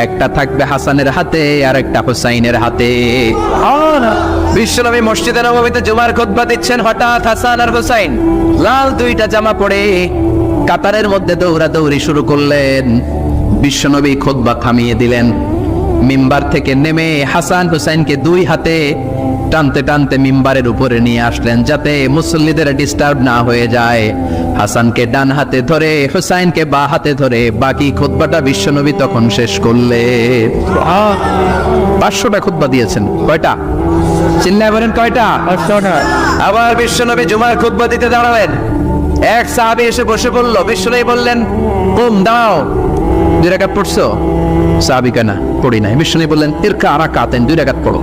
একটা থাকবে হাসানের হাতে আর একটা হুসাইনের হাতে। বিশ্বনবী মসজিদে নববীতে জুমার খুতবা দিচ্ছেন, হঠাৎ হাসান আর হুসাইন লাল দুইটা জামা পরে কাতারের মধ্যে দৌড়াদৌড়ি শুরু করলেন। বিশ্বনবী খুতবা থামিয়ে দিলেন, মিম্বার থেকে নেমে হাসান হুসাইনকে দুই হাতে টানতে টানতে মিম্বারের উপরে নিয়ে আসলেন, যাতে মুসল্লিদের ডিস্টার্ব না হয়ে যায়। হাসানকে ডান হাতে ধরে, হুসাইনকে বা হাতে ধরে বাকি খুতবাটা বিশ্বনবী তখন শেষ করলেন। 500টা খুতবা দিয়েছেন। কয়টা? চিল্লায় বলেন কয়টা? 500টা। আবার বিশ্বনবী জুমার খুতবা দিতে দাঁড়ালেন, এক সাহাবী এসে বসে পড়ল। বিশ্বনবী বললেন, কুম, দাও। 2 রাকাত পড়ছো? সাহাবী কেনা পড়ি নাই। বিশ্বনবী বললেন, ইরকা রাকাতাইন, 2 রাকাত পড়ো।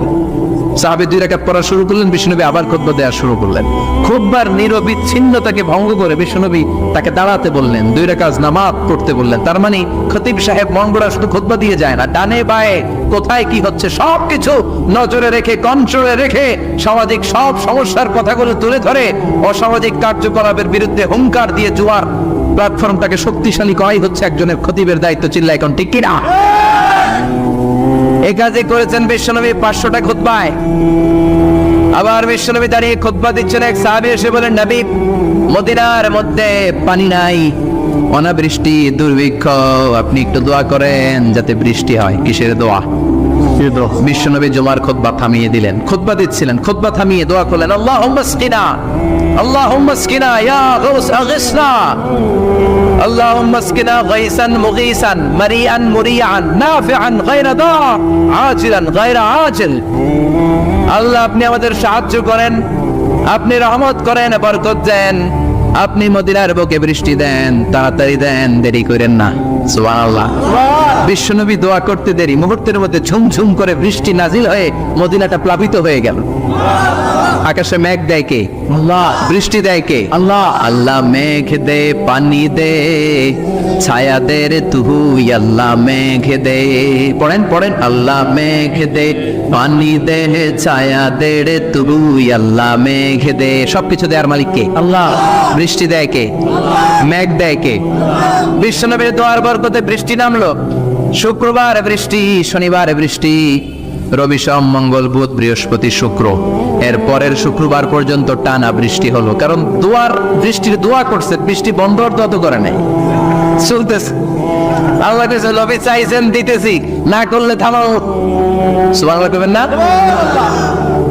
সাহাবী 2 রাকাত পড়া শুরু করলেন, বিশ্বনবী আবার খুতবা দেওয়া শুরু করলেন। খুতবার নিরবিচ্ছিন্নতাকে ভঙ্গ করে বিশ্বনবী তাকে দাঁড়াতে বললেন, 2 রাকাত নামাজ পড়তে বললেন। তার মানে খতিব সাহেব মন গড়া শুধু খুতবা দিয়ে যায় না, ডানে বায়ে কোথায় কি হচ্ছে সবকিছু নজরে রেখে, কন্ট্রোলে রেখে, সামাজিক সব সমস্যার কথাগুলো তুলে ধরে অসামাজিক কার্যকলাপের বিরুদ্ধে হুঙ্কার দিয়ে জুয়ার প্ল্যাটফর্মটাকে শক্তিশালী করাই হচ্ছে একজনের খতিবের দায়িত্ব। চিল্লা এখন ঠিক কিনা? এই কাজে করেছেন বিশ্বনবী 500টা খুতবায়। আবার বিশ্বনবী দাঁড়িয়ে খুতবা দিচ্ছেন, এক সাহাবী এসে বলেন, নবী মদিনার মধ্যে পানি নাই, অনাবৃষ্টি, দুর্ভিক্ষ, আপনি একটু দোয়া করেন যাতে বৃষ্টি হয়। কিসের দোয়া? বিশ্বনবী জুমার খুতবা থামিয়ে দিলেন, খুতবা দিচ্ছিলেন, খুতবা থামিয়ে দোয়া করলেন, আল্লাহুম্মা স্কিনা, আল্লাহুম্মা স্কিনা ইয়া গাউস আগিসনা, আল্লাহুম্মা স্কিনা গাইসান মুগীসান মারিআন মুরিআন নাফিআন গায়রা দার আজিলান গায়রা আজিল। আল্লাহ আপনি আমাদের সাহায্য করেন, আপনি রহমত করেন, বরকত দেন, আপনি মদিনার বুকে বৃষ্টি দেন, তাড়াতাড়ি দেন, দেরি করেন না। সুবহানাল্লাহ। বিশ্বনবী দোয়া করতে দেরি, মুহূর্তের মধ্যে ঝুমঝুম করে বৃষ্টি নাজিল হয়ে মদিনাটা প্লাবিত হয়ে গেল। আকাশে মেঘ দেয় কে? আল্লাহ। বৃষ্টি দেয় কে? আল্লাহ। আল্লাহ মেঘ দে, পানি দে, ছায়া দে রে তুই, আল্লাহ মেঘ দে। পড়েন পড়েন, আল্লাহ মেঘ দে, পানি দে, ছায়া দে রে তুই, আল্লাহ মেঘ দে। সবকিছু দেয়ার মালিক কে? আল্লাহ। বৃষ্টি দেয় কে? মেঘ দেয় কে? বিশ্বনবীর দোয়ার বরকতে বৃষ্টি নামলো। শুক্রবার বৃষ্টি, শনিবার বৃষ্টি, রবি সোম মঙ্গল বুধ বৃহস্পতি শুক্র, এর পরের শুক্রবার পর্যন্ত টানা বৃষ্টি হলো। কারণ দোয়ার বৃষ্টির দোয়া করছে, বৃষ্টি বন্ধ তো করে নাই, চলতেছে। আল্লাহ কাছে নবী চাইছেন, দিতেছি, না করলে থামাও। সুবহানাল্লাহ কইবেন না?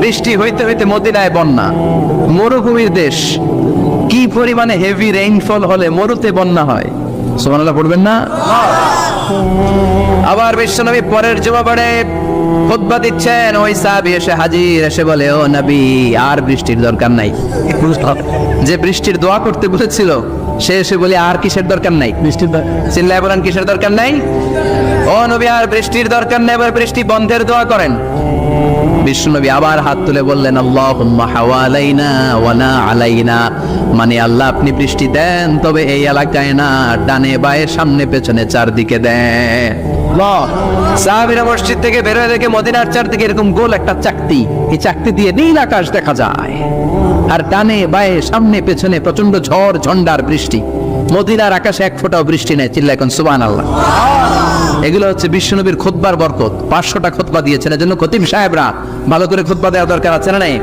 বৃষ্টি হইতে হইতে মদিনায় বন্যা, মরুভূমির দেশ, কি পরিমাণে হেভি রেইনফল হলে মরুতে বন্যা হয়। সুবহানাল্লাহ পড়বেন না? আবার বিশ্বনবী পরের জুমাবারে খুতবা দিচ্ছেন, ওই সাহাবী এসে হাজির, এসে বলে, ও নবী আর বৃষ্টির দরকার নাই। যে বৃষ্টির দোয়া করতে বলেছিল সে এসে বলে, আর কিসের দরকার নাই? বৃষ্টির। চিল্লায় বলেন, কিসের দরকার নাই? ও নবী আর বৃষ্টির দরকার নেই, এবার বৃষ্টি বন্ধের দোয়া করেন। বিশ্বনবী আবার হাত তুলে বললেন, আল্লাহুম্মা হাওয়ালাইনা ওয়া লা আলাইনা, মানে আল্লাহ আপনি বৃষ্টি দেন, তবে এই এলাকায় না, ডানে বায়ে সামনে পেছনে চারদিকে দেন। সাহাবীরা মসজিদ থেকে বের হয়ে দেখে মদিনার চারদিকে এরকম গোল একটা চাকতি, এই চাকতি দিয়ে নীল আকাশ দেখা যায়, আর ডানে বায়ে সামনে পেছনে প্রচন্ড ঝড় ঝন্ডার বৃষ্টি। মদিনার আকাশে এক ফোঁটাও বৃষ্টি নেই। চিল্লা এখন সুবহানাল্লাহ। এগুলো হচ্ছে বিশ্বনবীর খুতবার বরকত। 500টা খুতবা দিয়েছেন, এজন্য খতিব সাহেবরা ভালো করে খুতবা দেওয়া দরকার আছে না নাই?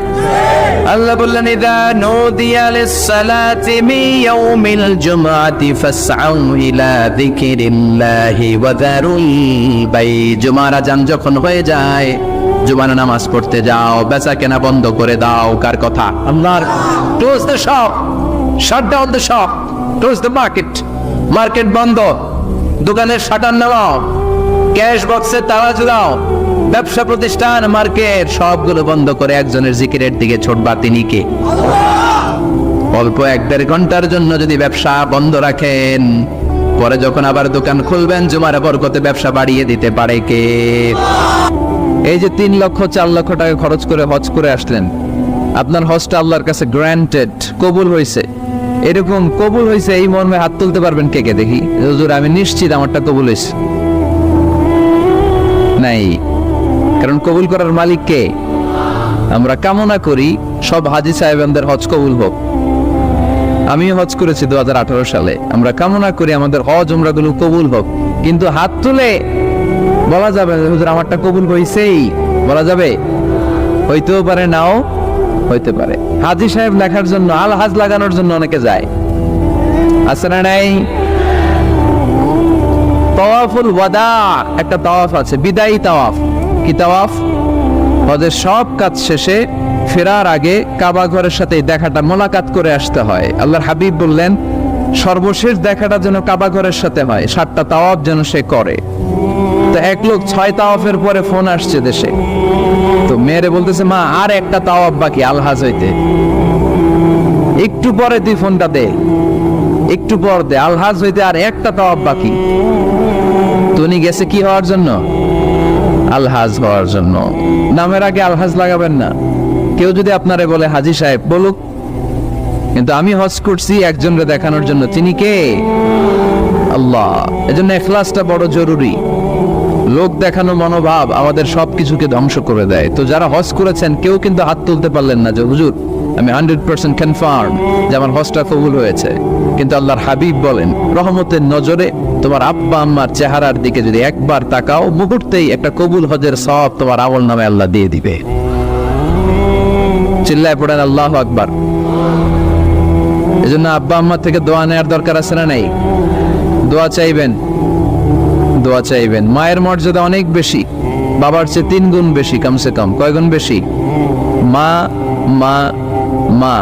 আল্লাহ বললেন ইযা নুদিয়া লিস-সালাতি মিন ইয়াউমিল জুমআতি ফাসআউ ইলা যিকরিল্লাহি ওয়া যারুল বাই। জুমার আযান যখন হয়ে যায়, জুমার নামাজ পড়তে যাও, বেচা কেনা বন্ধ করে দাও। কার কথা? আল্লাহর। Close the shop, shut down the shop, close the market. Market বন্ধ, দোকানের শাটার নামাও, ক্যাশ বক্সে তালা ঝুলাও, ব্যবসা প্রতিষ্ঠান মার্কেট সবগুলো বন্ধ করে একজনের জিকিরের দিকে ছোটবা। তিনি কে? অল্প 1-1.5 ঘন্টার জন্য যদি ব্যবসা বন্ধ রাখেন, পরে যখন আবার দোকান খুলবেন জুমার বরকতে ব্যবসা বাড়িয়ে দিতে পারে কে? এই যে 3 লক্ষ 4 লক্ষ টাকা খরচ করে হজ করে আসলেন, আপনার হজটা আল্লাহর কাছে গ্র্যান্টেড, কবুল হয়েছে। এরকম কবুল হয়েছে এই মর্মে হাত তুলতে পারবেন কে কে? দেখি। হুজুর আমি নিশ্চিত আমারটা কবুল হয়েছে। নাই, কারণ কবুল করার মালিক কে? আমরা কামনা করি সব হাজী সাহেবদের হজ কবুল হোক। আমিও হজ করেছি 2018 সালে। আমরা কামনা করি আমাদের হজ উমরাগুলো কবুল হোক, কিন্তু হাত তুলে বলা যাবে হুজুর আমারটা কবুল হয়েছেই, বলা যাবে? হইতেও পারে, নাও হইতে পারে। হাজী সাহেব লেখার জন্য, আল হাজ লাগানোর জন্য অনেকে যায়, আছে না নাই? তাওয়াফুল ওয়াদা একটা তাওয়াফ আছে, বিদায়ী তাওয়াফ। কি তাওয়াফ? হজের সব কাজ শেষে ফেরার আগে কাবা ঘরের সাথে দেখাটা, মোলাকাত করে আসতে হয়। আল্লাহর হাবিব বললেন সর্বশেষ দেখাটা যেন কাবা ঘরের সাথে হয়, 7টা তাওয়াফ যেন সে করে। তো এক লোক 6 তাওয়াফের পরে ফোন আসছে দেশে, তো মেয়েরে বলতেছে মা আর একটা তাওয়াফ বাকি আলহাজ হইতে, একটু পরে তুই ফোনটা দে, একটু পর দে, আলহাজ হইতে আর একটা তাওয়াফ বাকি। তো উনি গেছে কি হওয়ার জন্য? আলহাজ হওয়ার জন্য। নামের আগে আলহাজ লাগাবেন না। কেউ যদি আপনারে বলে হাজী সাহেব, বলুক, কিন্তু আমি হজ করছি একজনকে দেখানোর জন্য। তিনি কে? আল্লাহ। এজন্য ইখলাসটা বড় জরুরি। লোক দেখানো মনোভাব আমাদের সবকিছুকে ধ্বংস করে দেয়। তো যারা হজ করেছেন কেউ কিন্তু হাত তুলতে পারলেন না যে হুজুর আমি 100% কনফার্ম যে আমার হজটা কবুল হয়েছে। কিন্তু আল্লাহর হাবিব বলেন রহমতের নজরে তোমার আব্বা আম্মার চেহারার দিকে যদি একবার তাকাও, মুহূর্তেই একটা কবুল হজের সওয়াব তোমার আমল নামে আল্লাহ দিয়ে দিবে। চিল্লায় পড়েন আল্লাহু আকবার। এজন্য আব্বা আম্মা থেকে দোয়া নেওয়ার দরকার আছে না নাই? দোয়া চাইবেন, দোয়া চাইবেন। মায়ের মর্যাদা অনেক বেশি, বাবার চেয়ে 3 গুণ বেশি, কমসে কম। কয় গুণ বেশি? মা মা মা,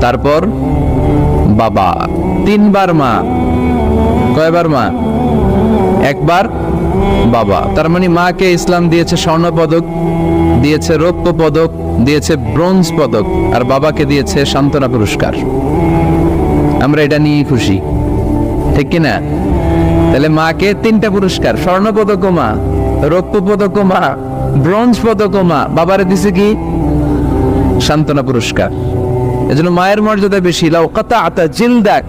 তারপর বাবা। 3 বার মা। কয়বার মা? 1 বার বাবা। তার মানে মাকে ইসলাম দিয়েছে স্বর্ণ পদক, দিয়েছে রৌপ্য পদক, দিয়েছে ব্রোঞ্জ পদক, আর বাবাকে দিয়েছে সান্ত্বনা পুরস্কার। আমরা এটা নিয়ে খুশি, ঠিক কিনা? তাহলে মাকে 3টা পুরস্কার, স্বর্ণ পদক মা, রৌপ্য পদক মা, ব্রোঞ্জ পদক মা, বাবারে দিছে কি? সান্ত্বনা পুরস্কার। এজন্য মায়ের মর্যাদা বেশি। লাউ কাতাআতা জিলদাক,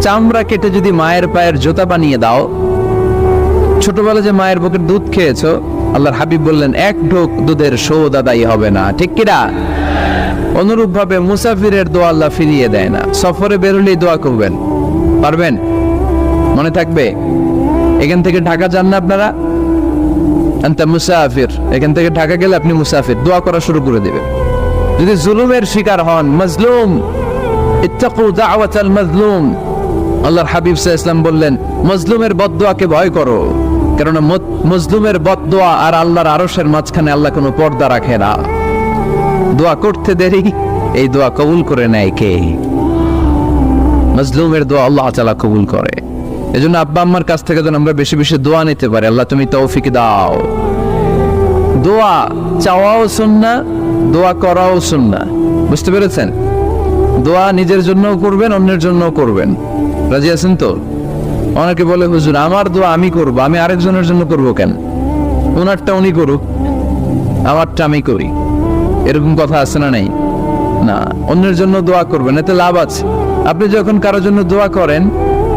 চামড়া কেটে যদি মায়ের পায়ের জুতা বানিয়ে দাও। ছোটবেলা যে মায়ের বুকের দুধ খেয়েছো, আল্লাহর হাবিব বললেন 1 ঢোক দুধের শোধ আদায় হবে না, ঠিক কিনা? অনুরূপ ভাবে মুসাফিরের দোয়া আল্লাহ ফিরিয়ে দেয় না। সফরে বেরোলেই দোয়া করবেন, পারবেন? মনে থাকবে? এখান থেকে ঢাকা যান না আপনারা? আনতা মুসাফির, এখান থেকে ঢাকা গেলে আপনি মুসাফির, দোয়া করা শুরু করে দিবেন। যদি জুলুমের শিকার হন, মাজলুম, ইত্তাকু দাওয়াতাল মাজলুম, আল্লাহর হাবিব সাল্লাল্লাহু আলাইহি ওয়াসাল্লাম বললেন মজলুমের বদদোয়াকে ভয় করো, কারণ মজলুমের বদদোয়া আর আল্লাহর আরশের মাঝখানে আল্লাহ কোনো পর্দা রাখে না। দোয়া করতে দেরি, এই দোয়া কবুল করে নেয় কে? মজলুমের দোয়া আল্লাহ তাআলা কবুল করে। এজন্য আব্বা আম্মার কাছ থেকে যেন আমরা বেশি বেশি দোয়া নিতে পারি। আল্লাহ তুমি তৌফিক দাও। দোয়া চাওয়াও সুন্নাহ, দোয়া করাও সুন্নাহ। বুঝতে পেরেছেন? দোয়া নিজের জন্যও করবেন, অন্যের জন্যও করবেন। রাজি আছেন তো? অনেকে বলে হুজুর আমার দোয়া আমি করব, আমি আরেকজনের জন্য করব কেন? ওনারটা উনি করুক, আমারটা আমি করি, এরকম কথা আছে না নাই? না, অন্যের জন্য দোয়া করবেন, এতে লাভ আছে। আপনি যখন কারোর জন্য দোয়া করেন,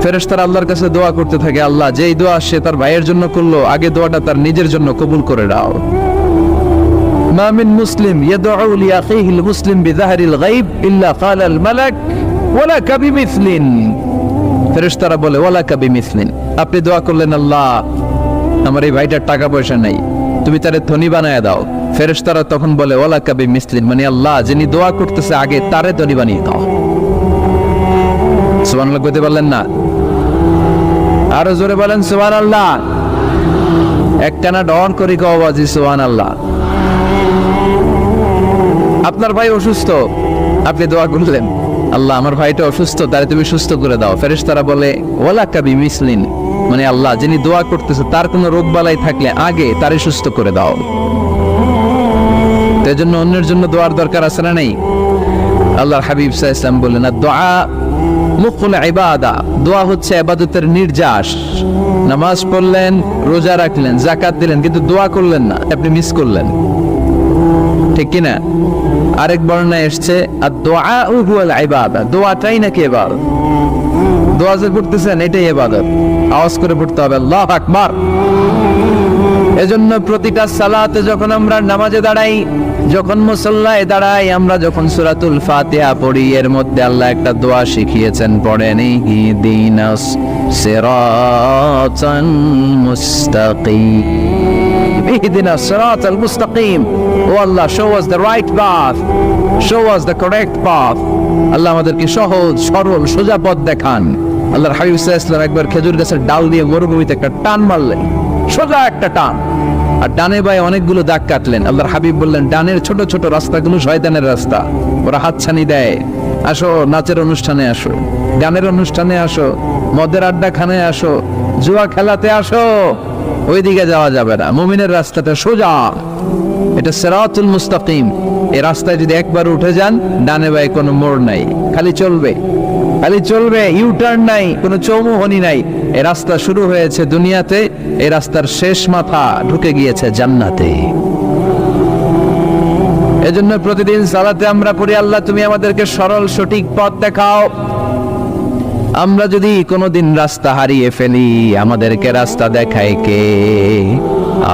ফেরেশতারা আল্লাহর কাছে দোয়া করতে থাকে, আল্লাহ যেই দোয়া সে তার ভাইয়ের জন্য করলো, আগে দোয়াটা তার নিজের জন্য কবুল করে দাও। মা মিন মুসলিম ইয়াদউ লিআখিহি আল-মুসলিম বিযাহরিল গায়ব ইল্লা ক্বালা আল-মালাক ওয়ালাকা বিমিসলিন। ফেরেশতারা বলে ওয়ালাকা বিমিসলিন, আপনি দোয়া করলেন আল্লাহ আমার এই ভাইটার টাকা পয়সা নাই, তুমি তারে ধনী বানায় দাও। ফেরেশতারা তখন বলে ওয়ালাকা বিমিসলিন, মানে আল্লাহ যিনি দোয়া করতেছে আগে তারে ধনী বানিয়ে দাও। সুবহানাল্লাহ কইতে পারলেন না? আরো জোরে বলেন সুবহানাল্লাহ। একটানা ডন করি কওয়াজি সুবহানাল্লাহ। আপনার ভাই অসুস্থ, আপনি দোয়া করলেন আল্লাহ আমার ভাইটা অসুস্থ, তারে তুমি সুস্থ করে দাও। ফেরেশতারা বলে ওয়ালাকা বিমিসলিন, মানে আল্লাহ যিনি দোয়া করতেছে তার কোনো রোগ বালাই থাকলে আগে তারে সুস্থ করে দাও। এর জন্য অন্যের জন্য দোয়ার দরকার আছে না নাই? আল্লাহর হাবিব সাল্লাল্লাহু আলাইহি ওয়াসাল্লাম বললেন দোয়া মুকুল ইবাদা, দোয়া হচ্ছে ইবাদতের নির্যাস। নামাজ পড়লেন, রোজা রাখলেন, যাকাত দিলেন, কিন্তু দোয়া করলেন না, আপনি মিস করলেন, ঠিক কি না? আরেক বর্ণনায় এসেছে আদ-দুআ হুয়াল ইবাদা, দোয়াটাই নাকি ইবাদত। দোয়া যে করতেছেন এটাই ইবাদত, আওয়াজ করে পড়তে হবে আল্লাহু আকবার। এজন্য প্রতিটা সালাতে যখন আমরা নামাজে দাঁড়াই, যখন মুসল্লায় দাঁড়াই, আমরা যখন সূরাতুল ফাতিহা পড়ি, এর মধ্যে আল্লাহ একটা দোয়া শিখিয়েছেন, পড়েন ইহদিনাস সিরাতাল মুস্তাকিম, ইহদিনাস সিরাতাল মুস্তাকিম। ও আল্লাহ, show us the right path, show us the correct path। আল্লাহ আমাদেরকে সহজ সরল সোজা পথ দেখান। আল্লাহর হাবিব সাল্লাল্লাহু আলাইহি ওয়াসাল্লাম একবার খেজুর গাছের ডাল দিয়ে মরুভূমিতে একটা টান মারলেন, সোজা একটা টান, আর ডানে বায়ে অনেকগুলো দাগ কাটলেন। আল্লাহর হাবিব বললেন ডানের ছোট ছোট রাস্তাগুলো শয়তানের রাস্তা, ওরা হাতছানি দেয়, আসো নাচের অনুষ্ঠানে আসো, গানের অনুষ্ঠানে আসো, মদের আড্ডাখানায় আসো, জুয়া খেলাতে আসো, ওইদিকে যাওয়া যাবে না। মুমিনের রাস্তাটা সোজা, এটা সিরাতুল মুস্তাকিম। এই রাস্তায় যদি একবার উঠে যান, ডানে বায়ে কোনো মোড় নাই, খালি চলবে, খালি চলবে, ইউ টার্ন নাই, কোনো চৌমুহনী নাই। এই রাস্তা শুরু হয়েছে দুনিয়াতে, এই রাস্তার শেষ মাথা ঢুকে গিয়েছে জান্নাতে। এজন্য প্রতিদিন সালাতে আমরা পড়ি আল্লাহ তুমি আমাদেরকে সরল সঠিক পথ দেখাও। আমরা যদি কোনোদিন রাস্তা হারিয়ে ফেলি, আমাদেরকে রাস্তা দেখায় কে?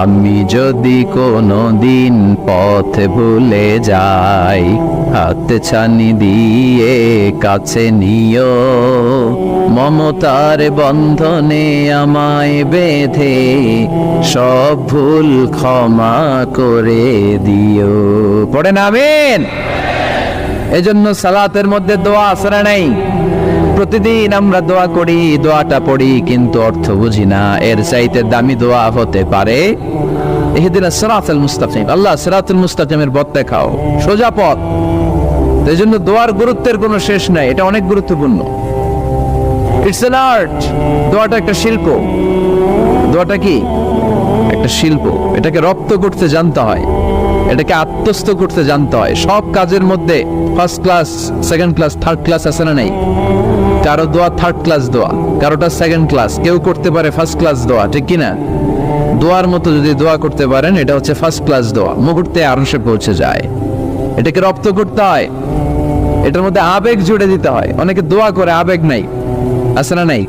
আমি যদি কোনোদিন পথ ভুলে যাই, হাত ছানি দিয়ে কাছে নিও, মমতার বন্ধনে আমায় বেঁধে সব ভুল ক্ষমা করে দিও। পড়েন আমিন। এজন্য সালাতের মধ্যে দোয়া আসরা নাই। প্রতিদিন আমরা দোয়া করি, দোয়াটা পড়ি, কিন্তু অর্থ বুঝি না। এর চাইতে দামি দোয়া হতে পারে ইহদিনাস সিরাতাল মুস্তাকিম, আল্লাহ সিরাতুল মুস্তাকিমের পথ দেখাও, সোজা পথ। এই জন্য দোয়ার গুরুত্বের কোনো শেষ নাই, এটা অনেক গুরুত্বপূর্ণ। ইটস অ্যান আর্ট, দোয়াটা একটা শিল্প। দোয়াটা কি? একটা শিল্প। এটাকে রপ্ত করতে জানতে হয়, এটাকে আত্মস্থ করতে জানতে হয়। সব কাজের মধ্যে first class, second class, third class আছে না নাই? কারো দোয়া থার্ড ক্লাস দোয়া, কারোটা সেকেন্ড ক্লাস, কেউ করতে পারে ফার্স্ট ক্লাস দোয়া, ঠিক কিনা? দোয়ার মতো যদি দোয়া করতে পারেন, এটা হচ্ছে ফার্স্ট ক্লাস দোয়া, মুহূর্তে আরশে পৌঁছে যায়। এটাকে রপ্ত করতে হয়, এটার মধ্যে আবেগ জুড়ে দিতে হয়। অনেকে দোয়া করে আবেগ নাই, আছে না নাই?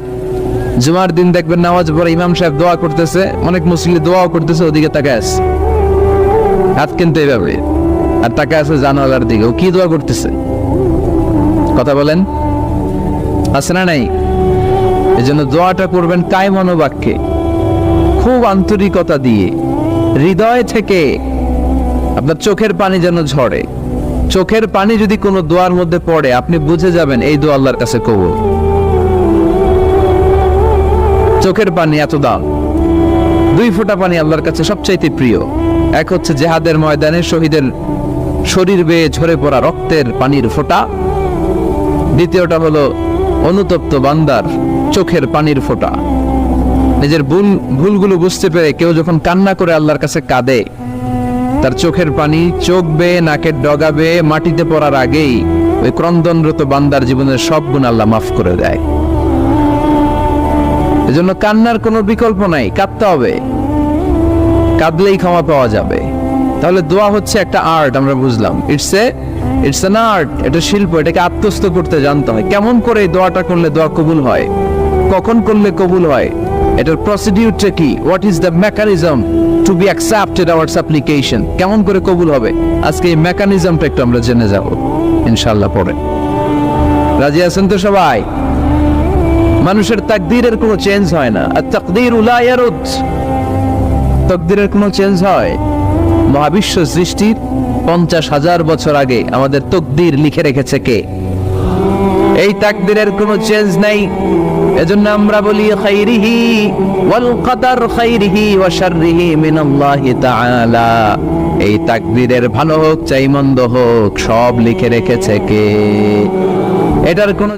জুমার দিন দেখবেন নামাজ পড়ে ইমাম সাহেব দোয়া করতেছে, অনেক মুসল্লি দোয়াও করতেছে, ওদিকে তাকায় আছে, হাত কিন্তু এইভাবে, আর তাকায় আছে জানালার দিকে, ও কি দোয়া করতেছে? কথা বলেন, আছে না নাই? এই জন্য দোয়াটা করবেন কায় মনোবাক্যে, খুব আন্তরিকতা দিয়ে, হৃদয় থেকে। আপনার চোখের পানি যেন ঝরে। চোখের পানি যদি কোনো দোয়ার মধ্যে পড়ে, আপনি বুঝে যাবেন এই দোয়া আল্লাহর কাছে কবুল। চোখের পানি এত দাম। 2 ফোঁটা পানি আল্লাহর কাছে সবচাইতে প্রিয়। এক হচ্ছে জিহাদের ময়দানে শহীদের শরীর বেয়ে ঝরে পড়া রক্তের পানির ফোঁটা, দ্বিতীয়টা হলো অনুতপ্ত বান্দার চোখের পানির ফোঁটা। নিজের ভুলগুলো বুঝতে পেরে কেউ যখন কান্না করে আল্লাহর কাছে কাঁদে, তার চোখের পানি চোখ বেয়ে নাকের ডগা বেয়ে মাটিতে পড়ার আগেই ওই ক্রন্দনরত বান্দার জীবনের সব গুণ আল্লাহ মাফ করে দেয়। এজন্য কান্নার কোনো বিকল্প নাই, কাঁদতে হবে, কাঁদলেই ক্ষমা পাওয়া যাবে। তাহলে দোয়া হচ্ছে একটা আর্ট, আমরা বুঝলাম। ইটস অ্যান আর্ট, এটা শিল্প। এটাকে আত্মস্থ করতে জানতে হয়। কেমন করে এই দোয়াটা করলে দোয়া কবুল হয়, কখন করলে কবুল হয়, এটার প্রসিডিউরটা কি, what is the mechanism two be accepted hour সাপ্লিকেশন, কেমন করে কবুল হবে, আজকে এই মেকানিজমটা একটু আমরা জেনে যাব ইনশাআল্লাহ পরে। রাজি আছেন তো সবাই? মানুষের তাকদীরের কোনো চেঞ্জ হয় না, আর তাকদীর লা ইয়ারুদ, তাকদীরের কোনো চেঞ্জ হয়? মহাবিশ্ব সৃষ্টির 50,000 বছর আগে আমাদের তাকদীর লিখে রেখেছে কে? এই তাকদীরের কোনো চেঞ্জ নাই। এজন্য আমরা বলি খাইরিহি ওয়াল কদর খাইরিহি ওয়া শাররিহি মিনাল্লাহি তাআলা। এই তাকদীরের ভালো হোক চাই মন্দ হোক সব লিখে রেখেছে কে? এটার কোনো